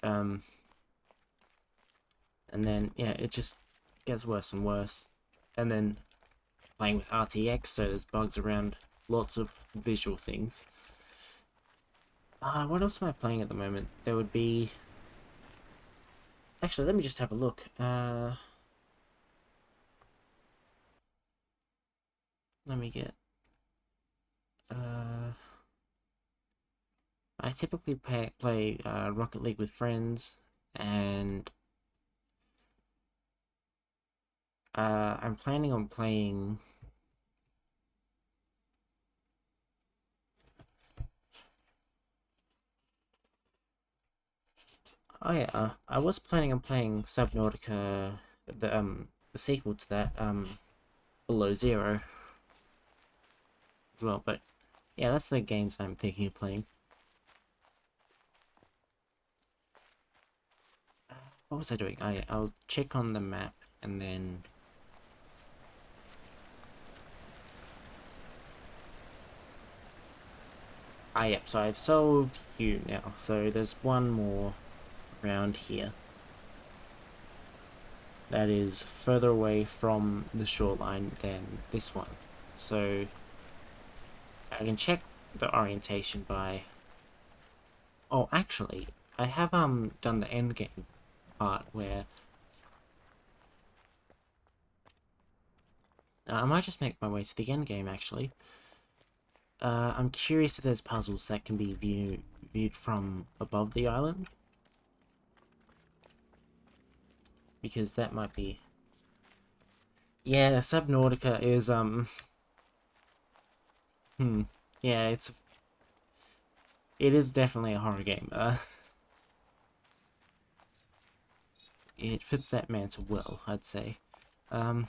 um and then yeah, it just gets worse and worse. And then playing with RTX, so there's bugs around lots of visual things. What else am I playing at the moment? There would be... Actually, let me just have a look. Let me get... I typically play Rocket League with friends, and I'm planning on playing... Oh yeah, I was planning on playing Subnautica, the sequel to that, Below Zero, as well, but yeah, that's the games I'm thinking of playing. What was I doing? I'll check on the map and then... yep, so I've solved you now. So there's one more around here that is further away from the shoreline than this one. So I can check the orientation by... Oh, actually, I have done the end game part where I might just make my way to the end game actually. I'm curious if there's puzzles that can be viewed from above the island, because that might be... Yeah, Subnautica is yeah, it is definitely a horror game. It fits that mantle well, I'd say. Now,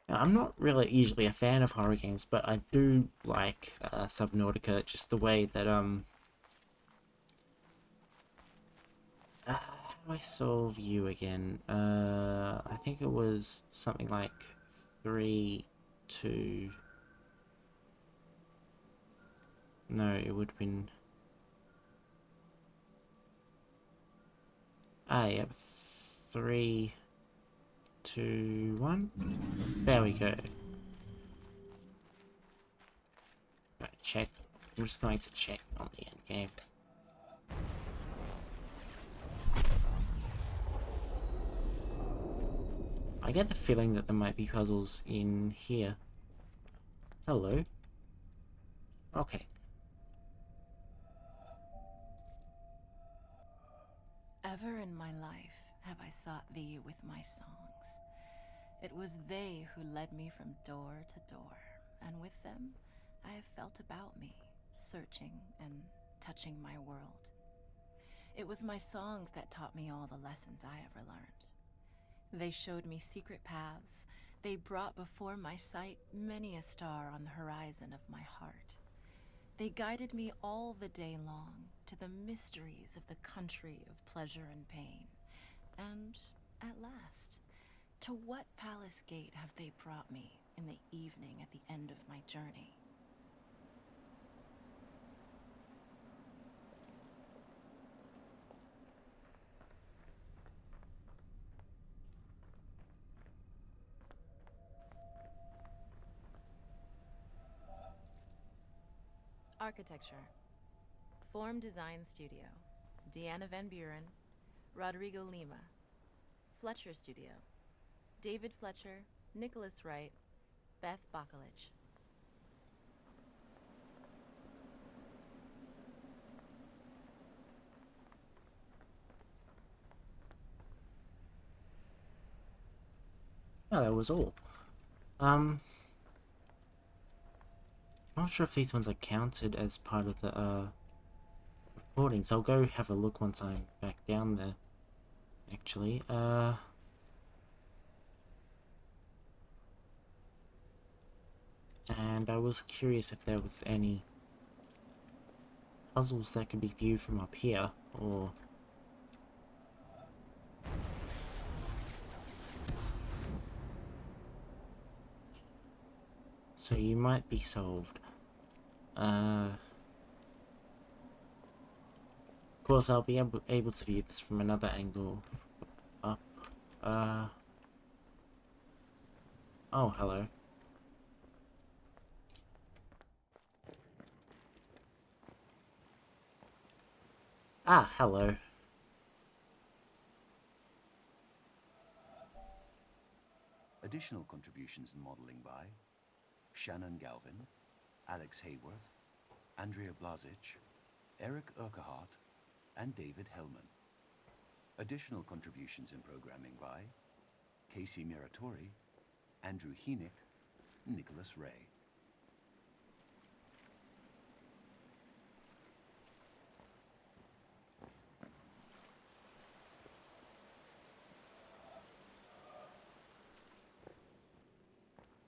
I'm not really usually a fan of horror games, but I do like Subnautica, just the way that how do I solve you again? I think it was something like 3, 2... No, it would have been... Yep. 3, 2, 1. There we go. Right, check. I'm just going to check on the end game. I get the feeling that there might be puzzles in here. Hello. Okay. Ever in my life have I sought thee with my songs. It was they who led me from door to door, and with them I have felt about me, searching and touching my world. It was my songs that taught me all the lessons I ever learned. They showed me secret paths. They brought before my sight many a star on the horizon of my heart. They guided me all the day long to the mysteries of the country of pleasure and pain. And at last, to what palace gate have they brought me in the evening at the end of my journey? Architecture. Form Design Studio. Deanna Van Buren. Rodrigo Lima. Fletcher Studio. David Fletcher. Nicholas Wright. Beth Bacalich. Oh, that was all. Not sure if these ones are counted as part of the recordings. I'll go have a look once I'm back down there. Actually, and I was curious if there was any puzzles that could be viewed from up here, or so you might be solved. Of course, I'll be able to view this from another angle. Up. Oh, hello. Ah, hello. Additional contributions in modeling by Shannon Galvin, Alex Hayworth, Andrea Blazic, Eric Urquhart, and David Hellman. Additional contributions in programming by Casey Miratori, Andrew Heenick, Nicholas Ray.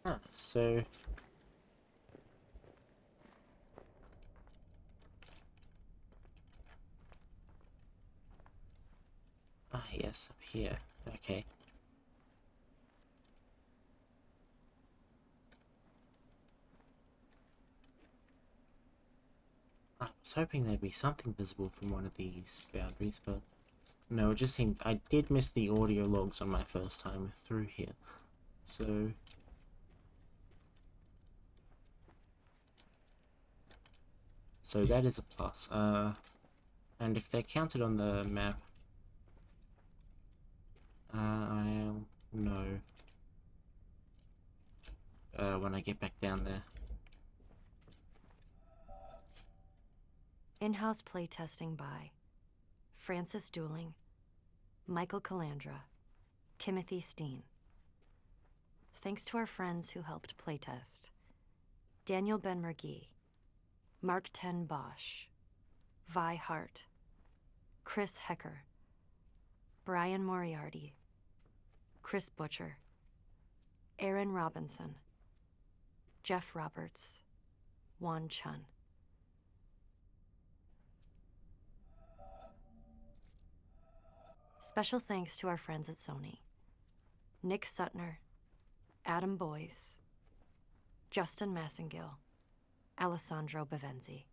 Ah, so yes, up here. Okay. I was hoping there'd be something visible from one of these boundaries, but no, it just seemed I did miss the audio logs on my first time through here. So that is a plus. And if they're counted on the map, I'll know when I get back down there. In-house playtesting by Francis Dooling, Michael Calandra, Timothy Steen. Thanks to our friends who helped playtest: Daniel Ben-Mergui, Mark Ten Bosch, Vi Hart, Chris Hecker, Brian Moriarty, Chris Butcher, Aaron Robinson, Jeff Roberts, Juan Chun. Special thanks to our friends at Sony: Nick Sutner, Adam Boyes, Justin Massengill, Alessandro Bevenzi.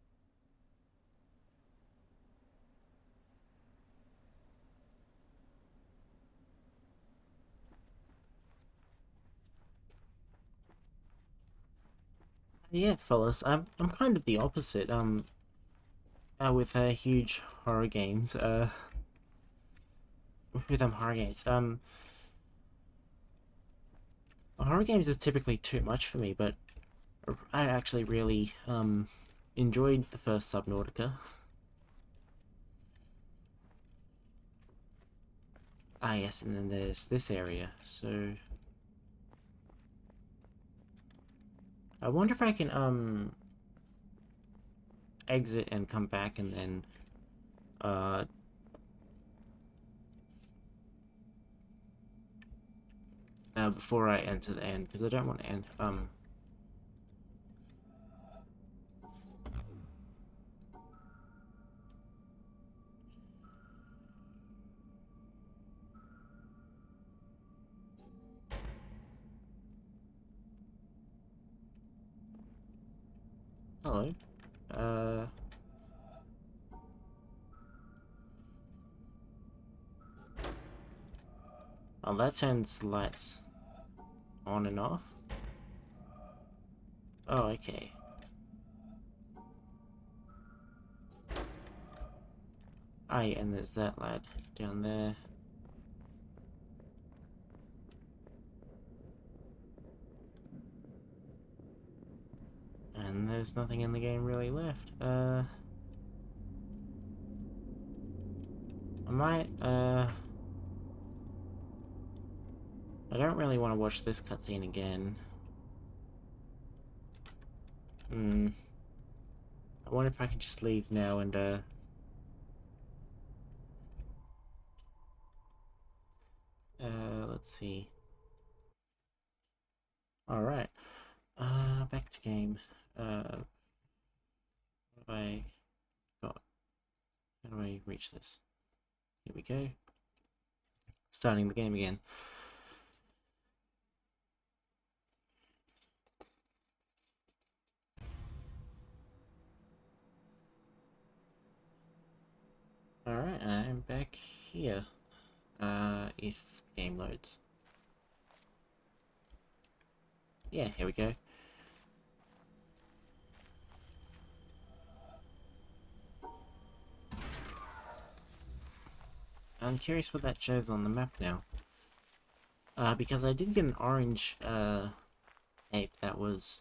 Yeah, fellas, I'm kind of the opposite. With huge horror games. With horror games. Horror games is typically too much for me, but I actually really enjoyed the first Subnautica. Ah, yes, and then there's this area. So I wonder if I can exit and come back and then before I enter the end, because I don't want to end hello. Oh, that turns the lights on and off. Oh, okay. Ah, yeah, and there's that lad down there. And there's nothing in the game really left. I might, I don't really want to watch this cutscene again. I wonder if I can just leave now and, let's see. Alright. Back to game. What have I got? How do I reach this? Here we go. Starting the game again. Alright, I'm back here. If the game loads. Yeah, here we go. I'm curious what that shows on the map now. Because I did get an orange, tape that was,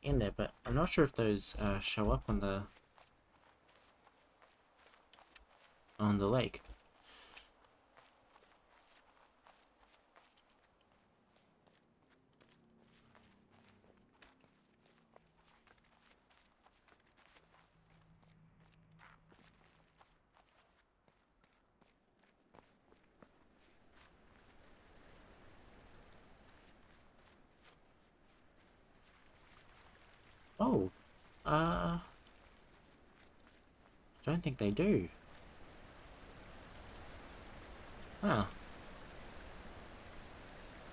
in there, but I'm not sure if those, show up on the lake. Oh, I don't think they do. Huh.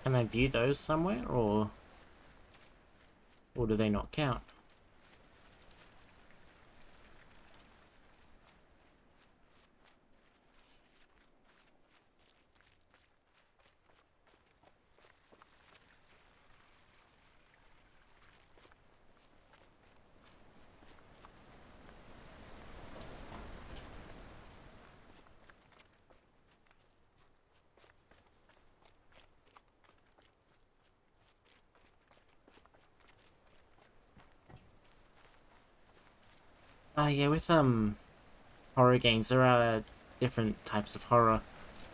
Can I view those somewhere, or do they not count? Yeah, with, horror games, there are different types of horror.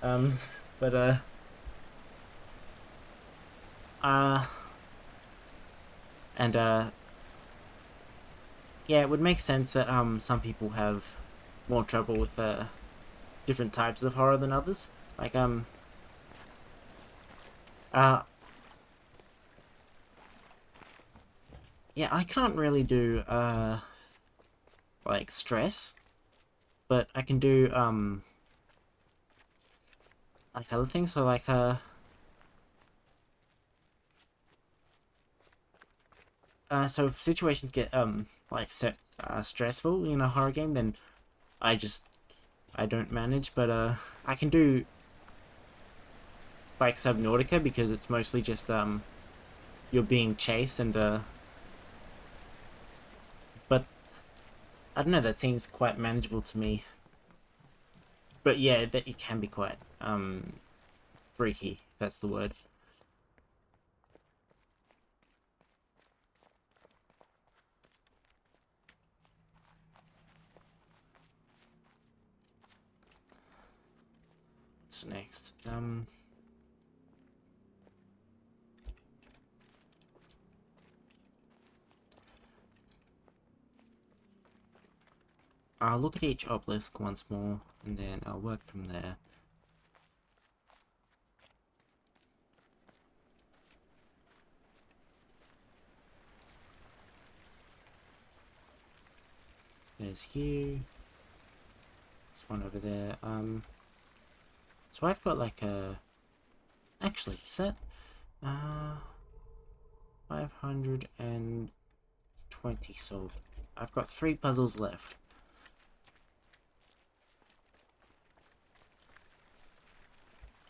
But, uh, and, yeah, it would make sense that, some people have more trouble with, different types of horror than others. Like, uh, yeah, I can't really do, like, stress, but I can do, like, other things, so, like, so if situations get, like, stressful in a horror game, then I don't manage, but, I can do, like, Subnautica, because it's mostly just, you're being chased, and, but, I don't know, that seems quite manageable to me. But yeah, that it can be quite, freaky, if that's the word. What's next? I'll look at each obelisk once more, and then I'll work from there. There's you. This one over there. So I've got like a... Actually, is that... 520 solved. I've got 3 puzzles left.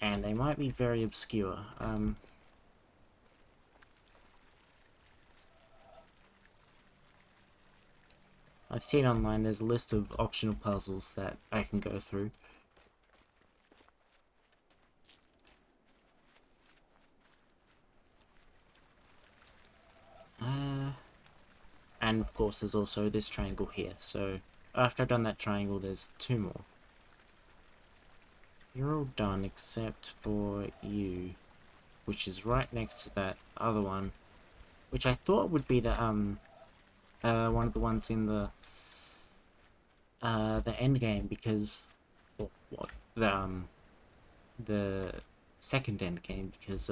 And they might be very obscure. I've seen online there's a list of optional puzzles that I can go through. And of course there's also this triangle here, so after I've done that triangle there's 2 more. You're all done except for you, which is right next to that other one, which I thought would be the one of the ones in the end game, because what the second end game, because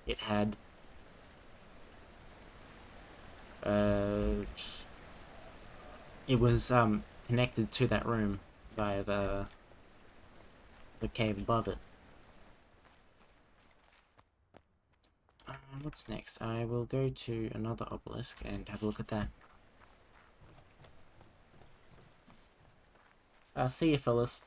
it had it was connected to that room via the cave above it. What's next? I will go to another obelisk and have a look at that. See you, fellas.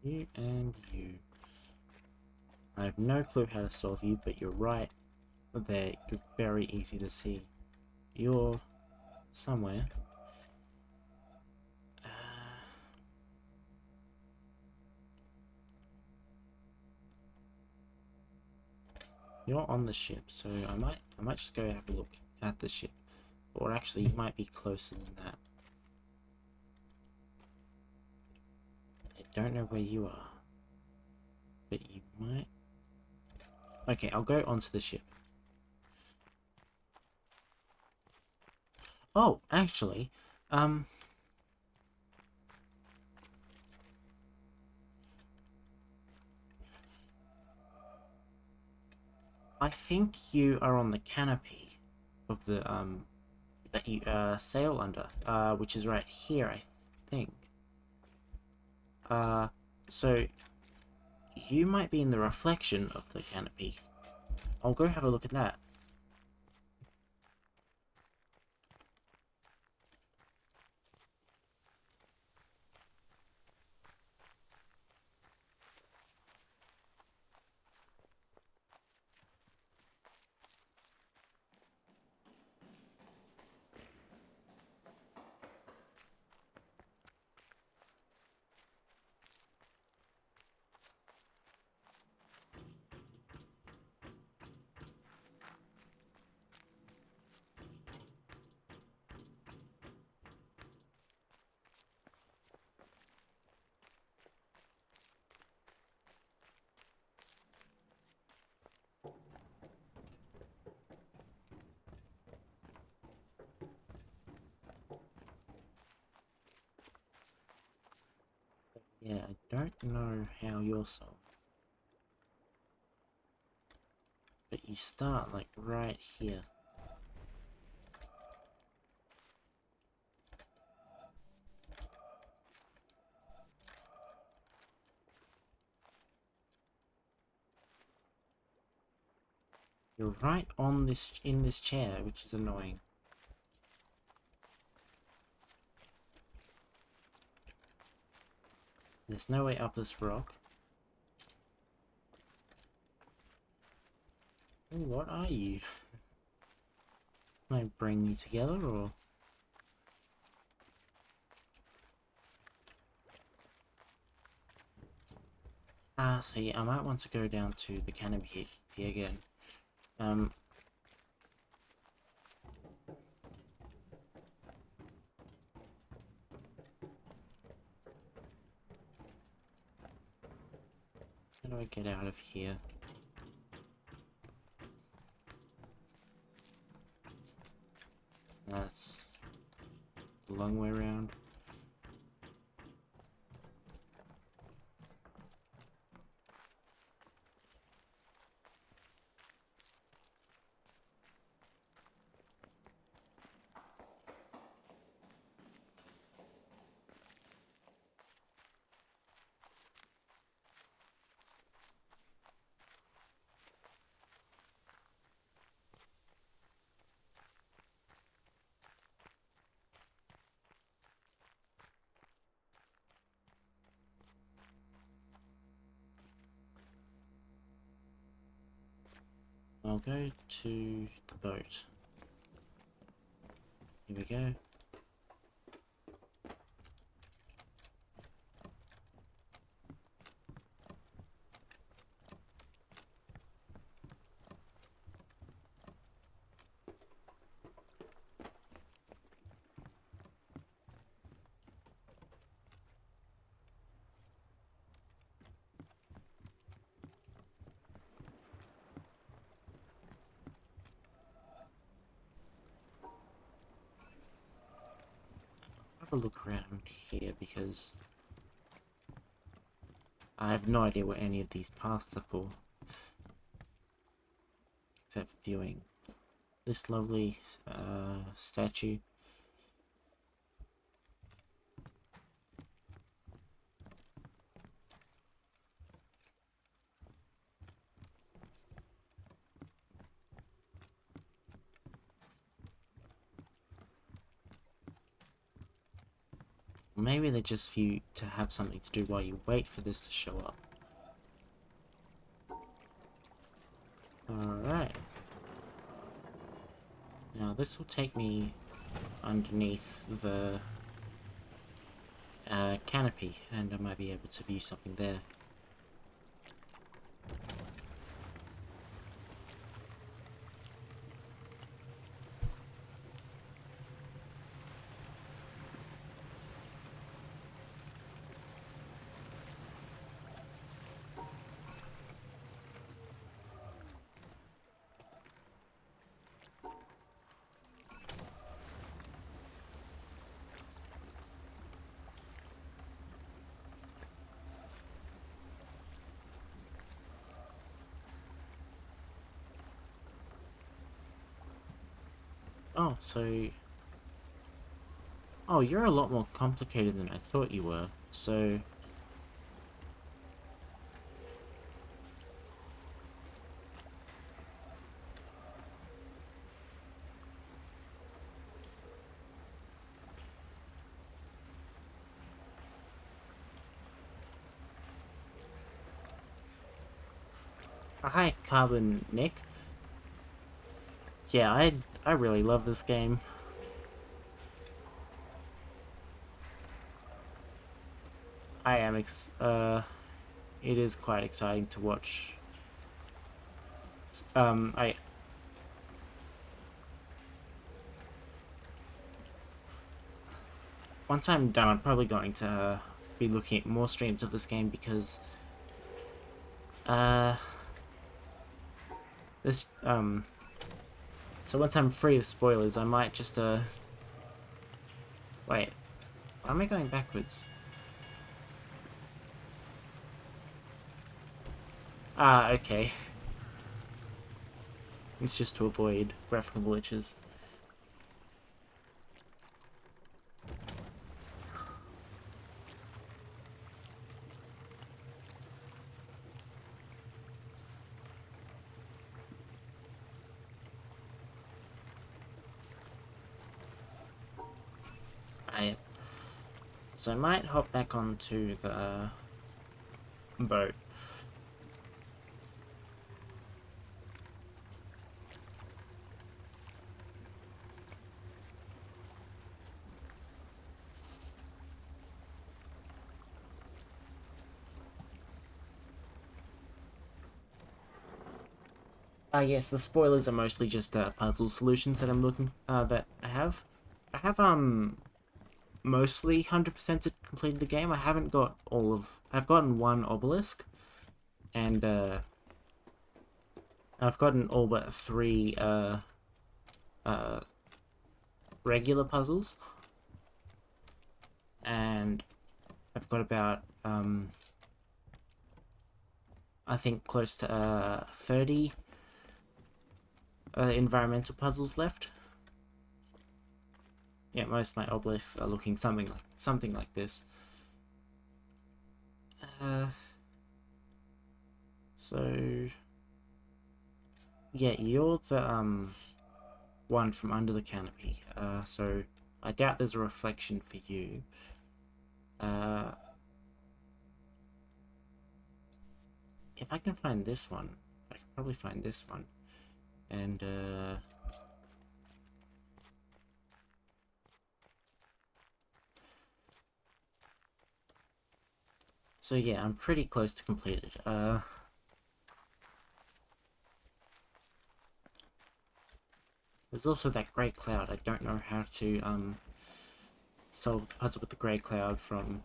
You and you. I have no clue how to solve you, but you're right there. You're very easy to see. You're somewhere. You're on the ship, so I might just go have a look at the ship. Or actually, you might be closer than that. I don't know where you are, but you might... Okay, I'll go onto the ship. Oh, actually, I think you are on the canopy of the, that you, sail under, which is right here, I think. So, you might be in the reflection of the canopy. I'll go have a look at that. Yeah, I don't know how you're solved. But you start, like, right here. You're right on this, in this chair, which is annoying. There's no way up this rock. Ooh, what are you? Can I bring you together, or...? So yeah, I might want to go down to the canopy again. How do I get out of here? That's the long way around. I'll go to the boat. Here we go. Have a look around here because I have no idea what any of these paths are for. Except viewing this lovely statue. Maybe they're just for you to have something to do while you wait for this to show up. Alright. Now this will take me underneath the canopy, and I might be able to view something there. Oh, so... Oh, you're a lot more complicated than I thought you were. So... Hi, Carbon Nick. Yeah, I really love this game. I am it is quite exciting to watch. I once I'm done, I'm probably going to be looking at more streams of this game because this so once I'm free of spoilers, I might just wait, why am I going backwards? Ah, okay. It's just to avoid graphical glitches. So I might hop back onto the boat. Yes, the spoilers are mostly just puzzle solutions that I'm looking that I have. I have mostly 100% completed the game. I haven't got all of. I've gotten one obelisk, and I've gotten all but three uh regular puzzles, and I've got about I think close to 30 environmental puzzles left. Yeah, most of my obelisks are looking something like this. So yeah, you're the one from under the canopy. So I doubt there's a reflection for you. If I can find this one, I can probably find this one, and so yeah, I'm pretty close to completed. There's also that grey cloud. I don't know how to solve the puzzle with the grey cloud from.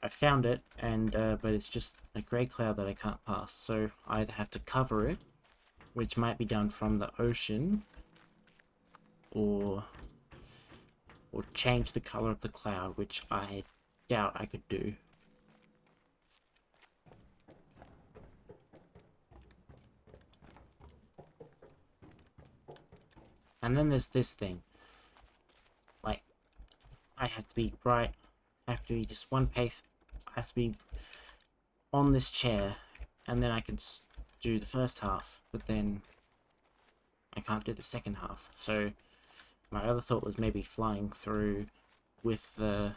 I found it, and but it's just a grey cloud that I can't pass. So I either have to cover it, which might be done from the ocean, or change the color of the cloud, which I doubt I could do. And then there's this thing. Like, I have to be right. I have to be just one pace. I have to be on this chair, and then I can do the first half, but then I can't do the second half. So my other thought was maybe flying through with the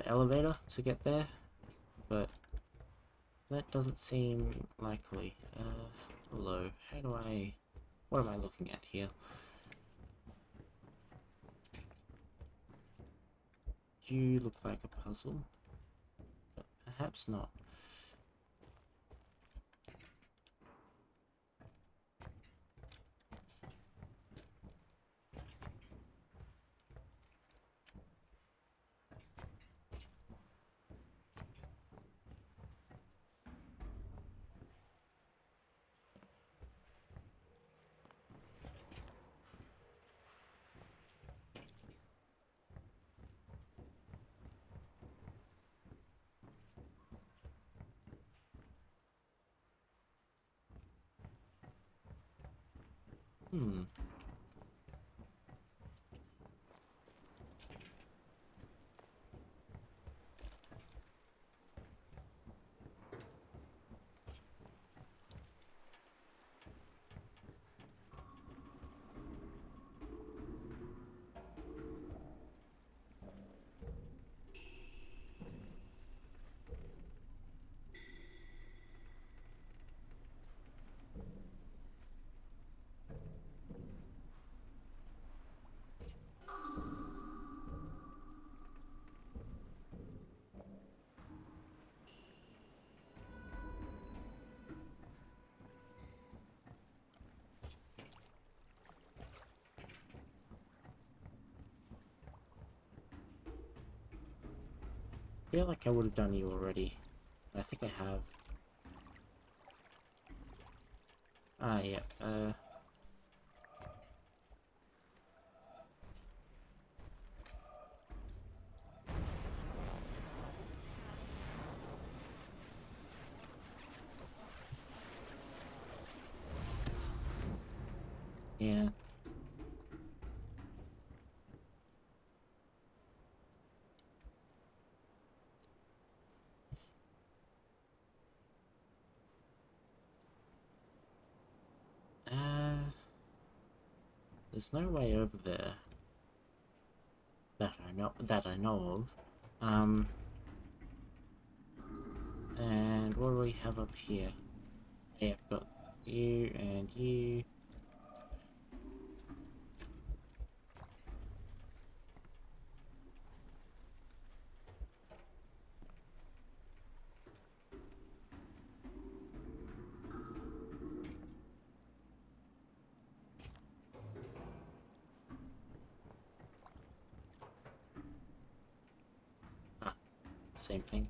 elevator to get there, but that doesn't seem likely. Hello, how do I... what am I looking at here? You look like a puzzle, but perhaps not. Hmm. I feel like I would have done you already. I think I have. Ah, yeah, yeah. Uh, there's no way over there that I know of. And what do we have up here? Yeah, I've got you and you. same thing.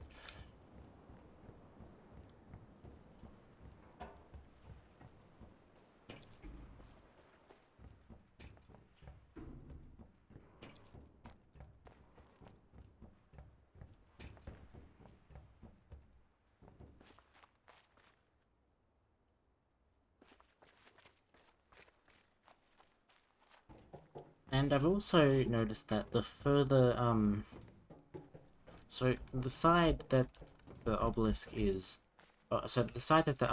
And I've also noticed that the further, so the side that the obelisk is, so the side that the,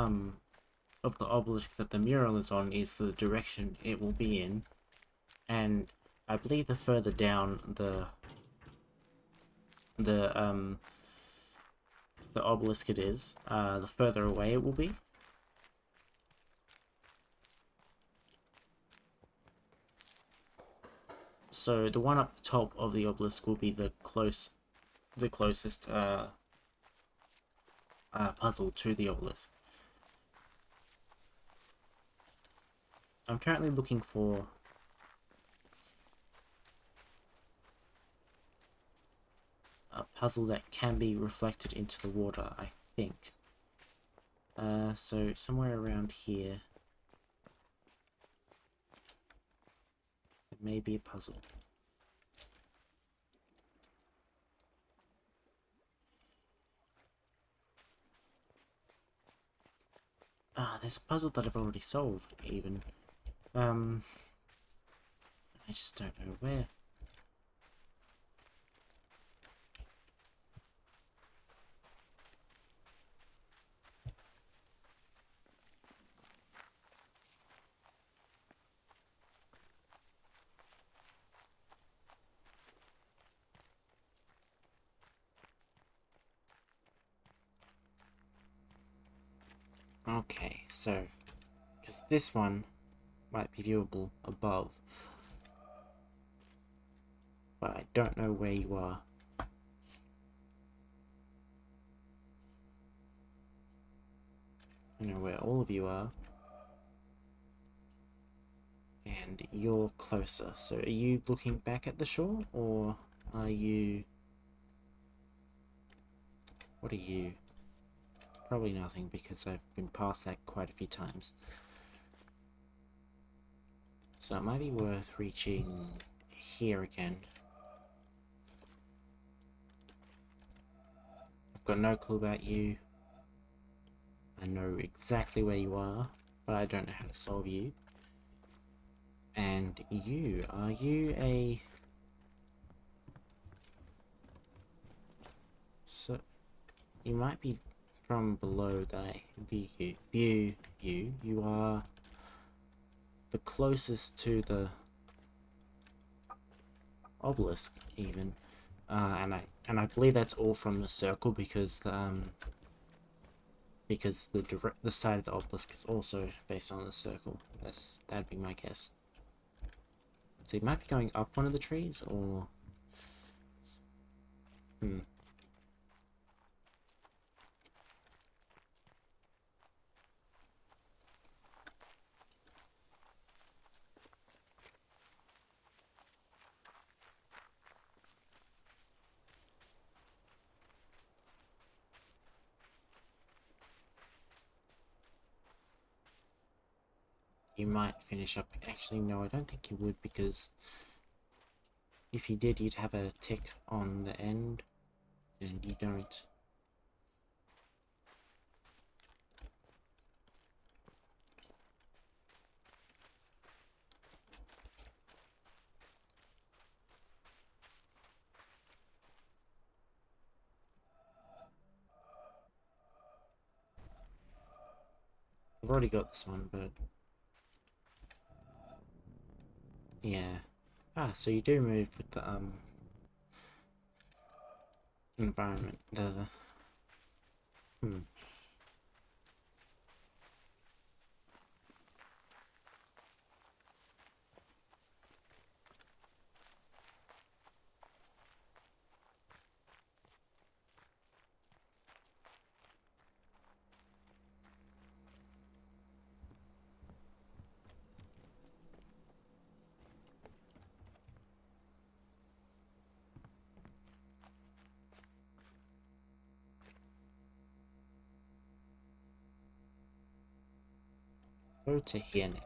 of the obelisk that the mural is on is the direction it will be in, and I believe the further down the obelisk it is, the further away it will be. So the one up the top of the obelisk will be the closest puzzle to the obelisk. I'm currently looking for a puzzle that can be reflected into the water, I think. So somewhere around here, it may be a puzzle. There's a puzzle that I've already solved, even. I just don't know where. Okay, so, because this one might be viewable above, but I don't know where you are. I know where all of you are, and you're closer. So are you looking back at the shore, or are you... What are you? Probably nothing, because I've been past that quite a few times. So it might be worth reaching here again. I've got no clue about you. I know exactly where you are, but I don't know how to solve you. And you, are you a... So, you might be from below that I view you. You are the closest to the obelisk, even. And I believe that's all from the circle, because the side of the obelisk is also based on the circle. That'd be my guess. So you might be going up one of the trees, or... You might finish up... Actually, no, I don't think you would, because if you did, you'd have a tick on the end, and you don't. I've already got this one, but... Yeah. So you do move with the, environment. Go to here now.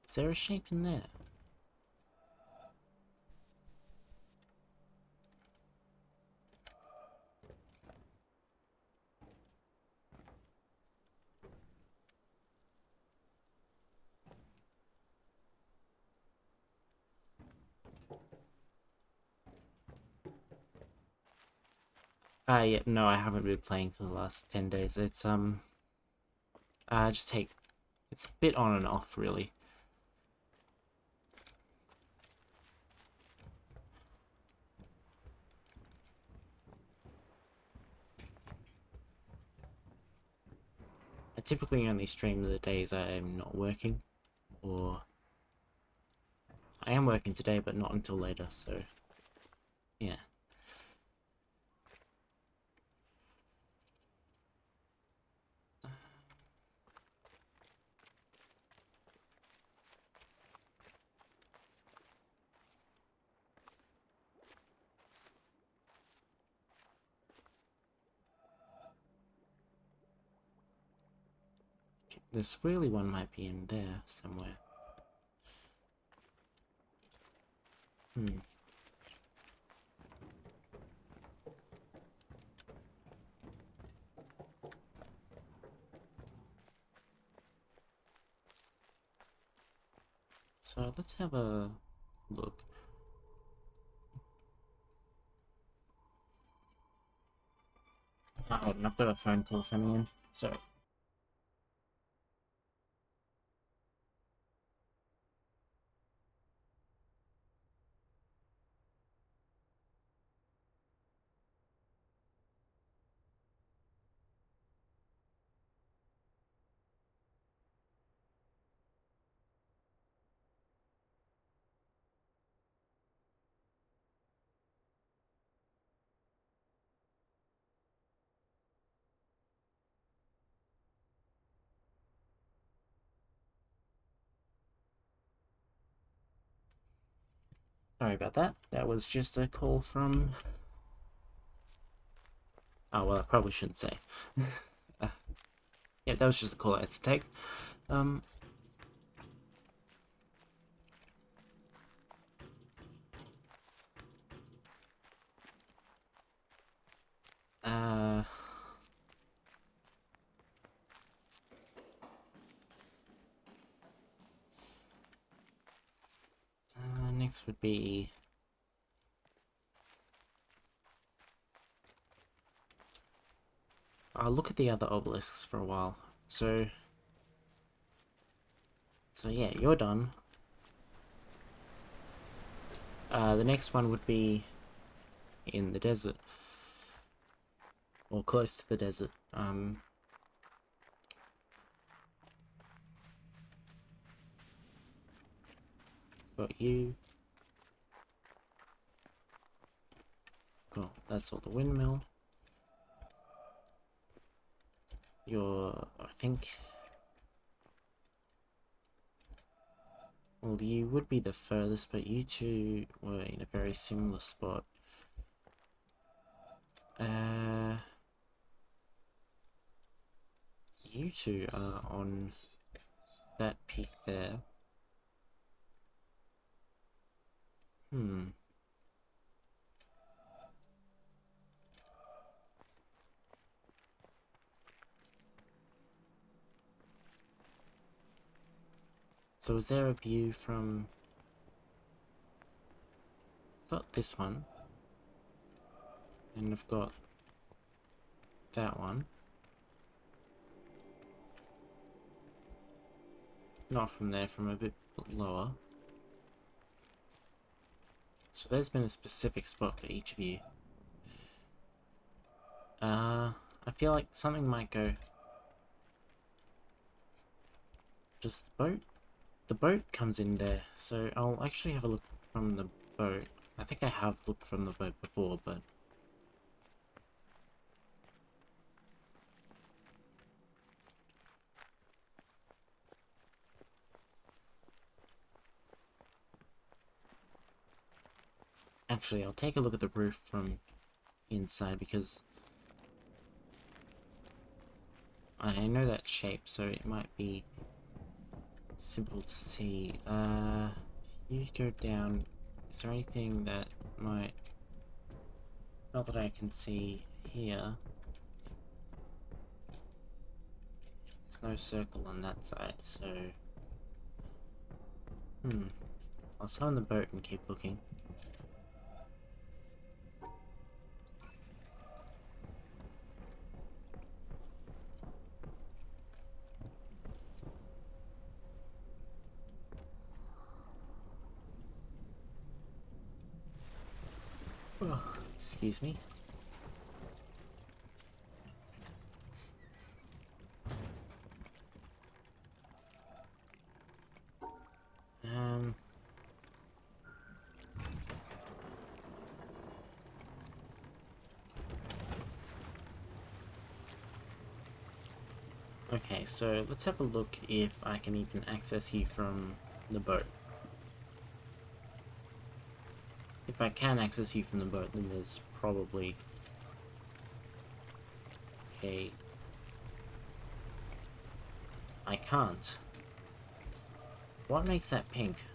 Is there a shape in there? Yeah, no, I haven't been playing for the last 10 days. It's, just take, it's a bit on and off, really. I typically only stream the days I am not working, or I am working today, but not until later, so yeah. The swirly one might be in there somewhere. Hmm. So let's have a look. Oh, hold on, I've got a phone call coming in. Sorry. Sorry about that. That was just a call from... Oh, well, I probably shouldn't say. Yeah, that was just a call I had to take. Um... Uh... Next would be... I'll look at the other obelisks for a while. So yeah, you're done. The next one would be in the desert. Or close to the desert. Got you. Cool, that's all the windmill. You're, I think... Well, you would be the furthest, but you two were in a very similar spot. You two are on that peak there. Hmm. So is there a view from... Got this one. And I've got that one. Not from there, from a bit lower. So there's been a specific spot for each of you. I feel like something might go... Just the boat? The boat comes in there, so I'll actually have a look from the boat. I think I have looked from the boat before, but... Actually, I'll take a look at the roof from inside, because I know that shape, so it might be simple to see. If you go down, is there anything that might... Not that I can see here. There's no circle on that side, so... I'll summon the boat and keep looking. Oh, excuse me. Okay, so let's have a look if I can even access you from the boat. If I can access you from the boat, then there's probably a... I can't. What makes that pink?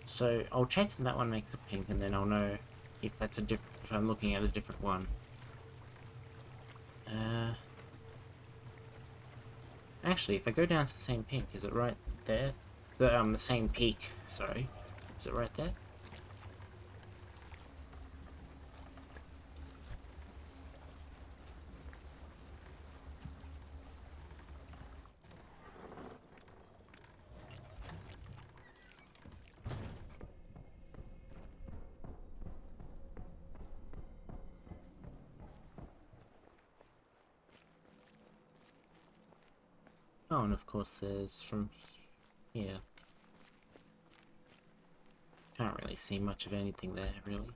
So I'll check if that one makes it pink, and then I'll know if that's a if I'm looking at a different one. Actually, if I go down to the same pink, is it right there? The same peak, sorry. Is it right there? Oh, and of course there's from here. Can't really see much of anything there, really.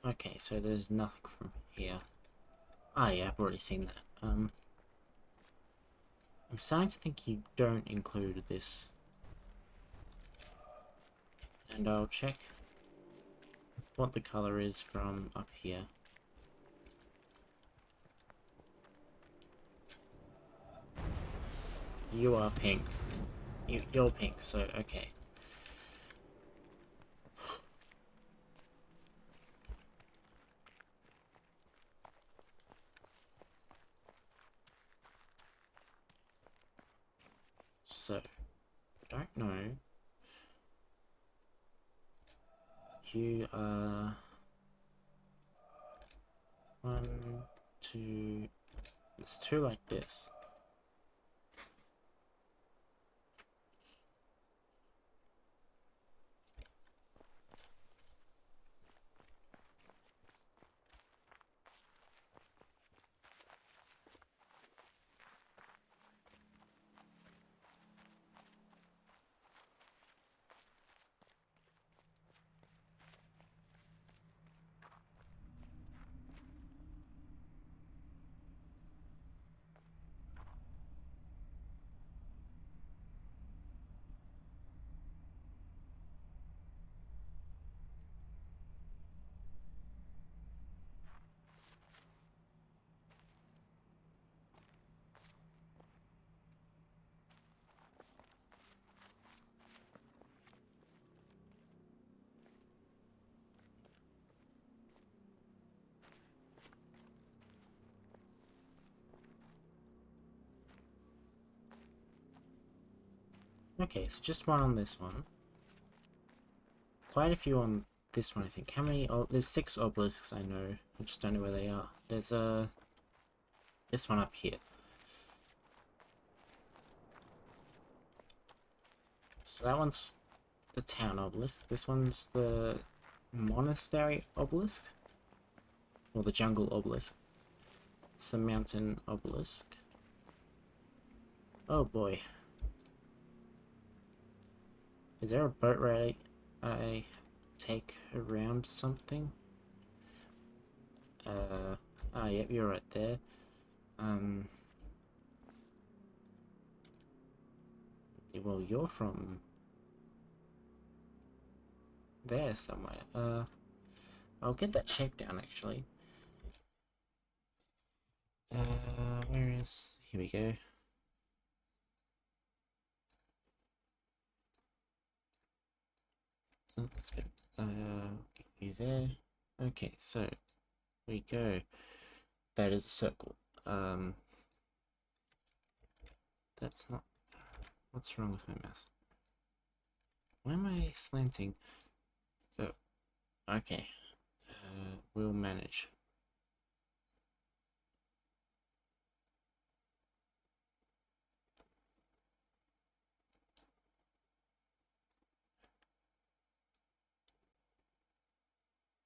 Okay, so there's nothing from here. Ah, yeah, I've already seen that. I'm starting to think you don't include this. And I'll check what the color is from up here. You are pink. You're pink, so okay. So, don't know. You are... 1, 2... There's 2 like this. Okay, so just one on this one. Quite a few on this one, I think. How many? Oh, there's 6 obelisks, I know. I just don't know where they are. There's this one up here. So that one's the town obelisk. This one's the monastery obelisk. Or the jungle obelisk. It's the mountain obelisk. Oh boy. Is there a boat where I take around something? Yep, you're right there. Well, you're from there somewhere. I'll get that shape down, actually. Where is... Here we go. Oh, that's a bit... Get you there. Okay, so... we go. That is a circle. That's not... What's wrong with my mouse? Why am I slanting? Oh, okay. We'll manage.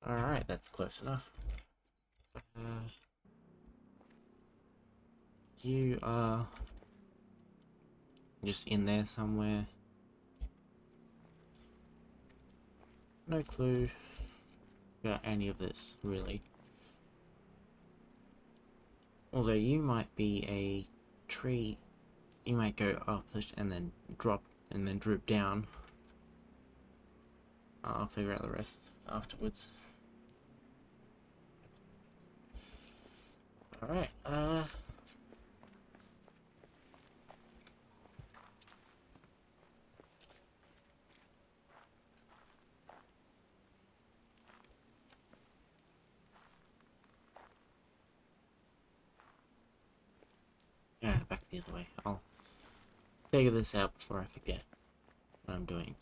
Alright, that's close enough. You are just in there somewhere. No clue about any of this, really. Although you might be a tree, you might go up and then drop and then droop down. I'll figure out the rest afterwards. Alright, yeah, back the other way. I'll figure this out before I forget what I'm doing.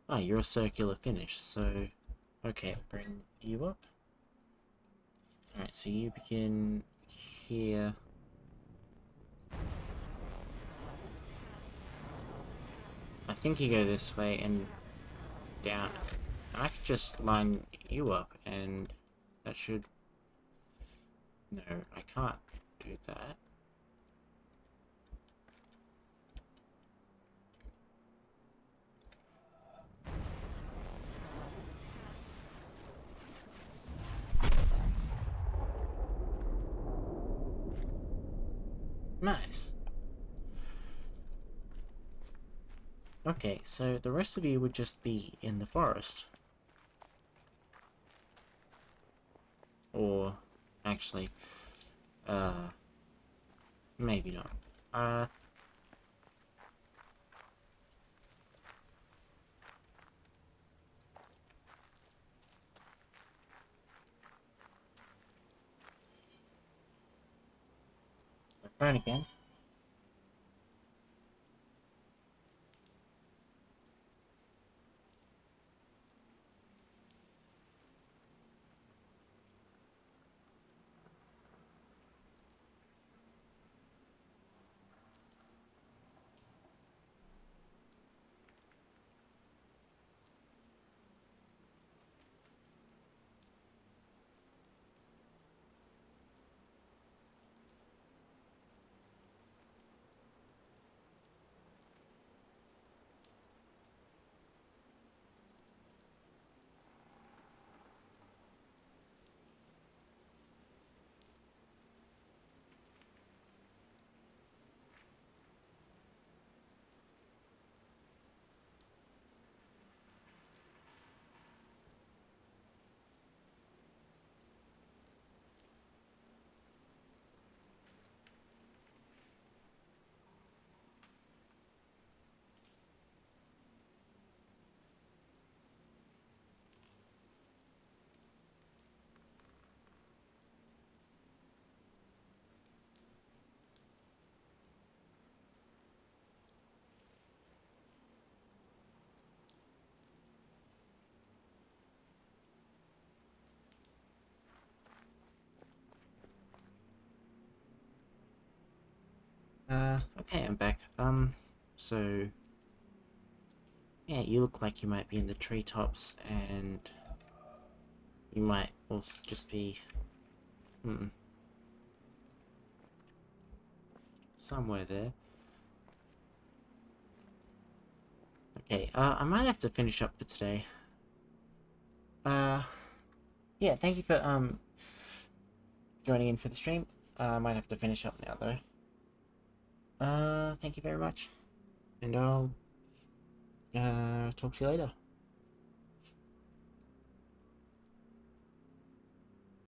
Ah, you're a circular finish, so... Okay, bring you up. Alright, so you begin here. I think you go this way and down. I could just line you up and that should... No, I can't do that. Nice. Okay, so the rest of you would just be in the forest. Or, actually, maybe not. Burn again. Okay, I'm back. So... Yeah, you look like you might be in the treetops, and... You might also just be... somewhere there. Okay, I might have to finish up for today. Yeah, thank you for, joining in for the stream. I might have to finish up now, though. Thank you very much. And I'll, talk to you later.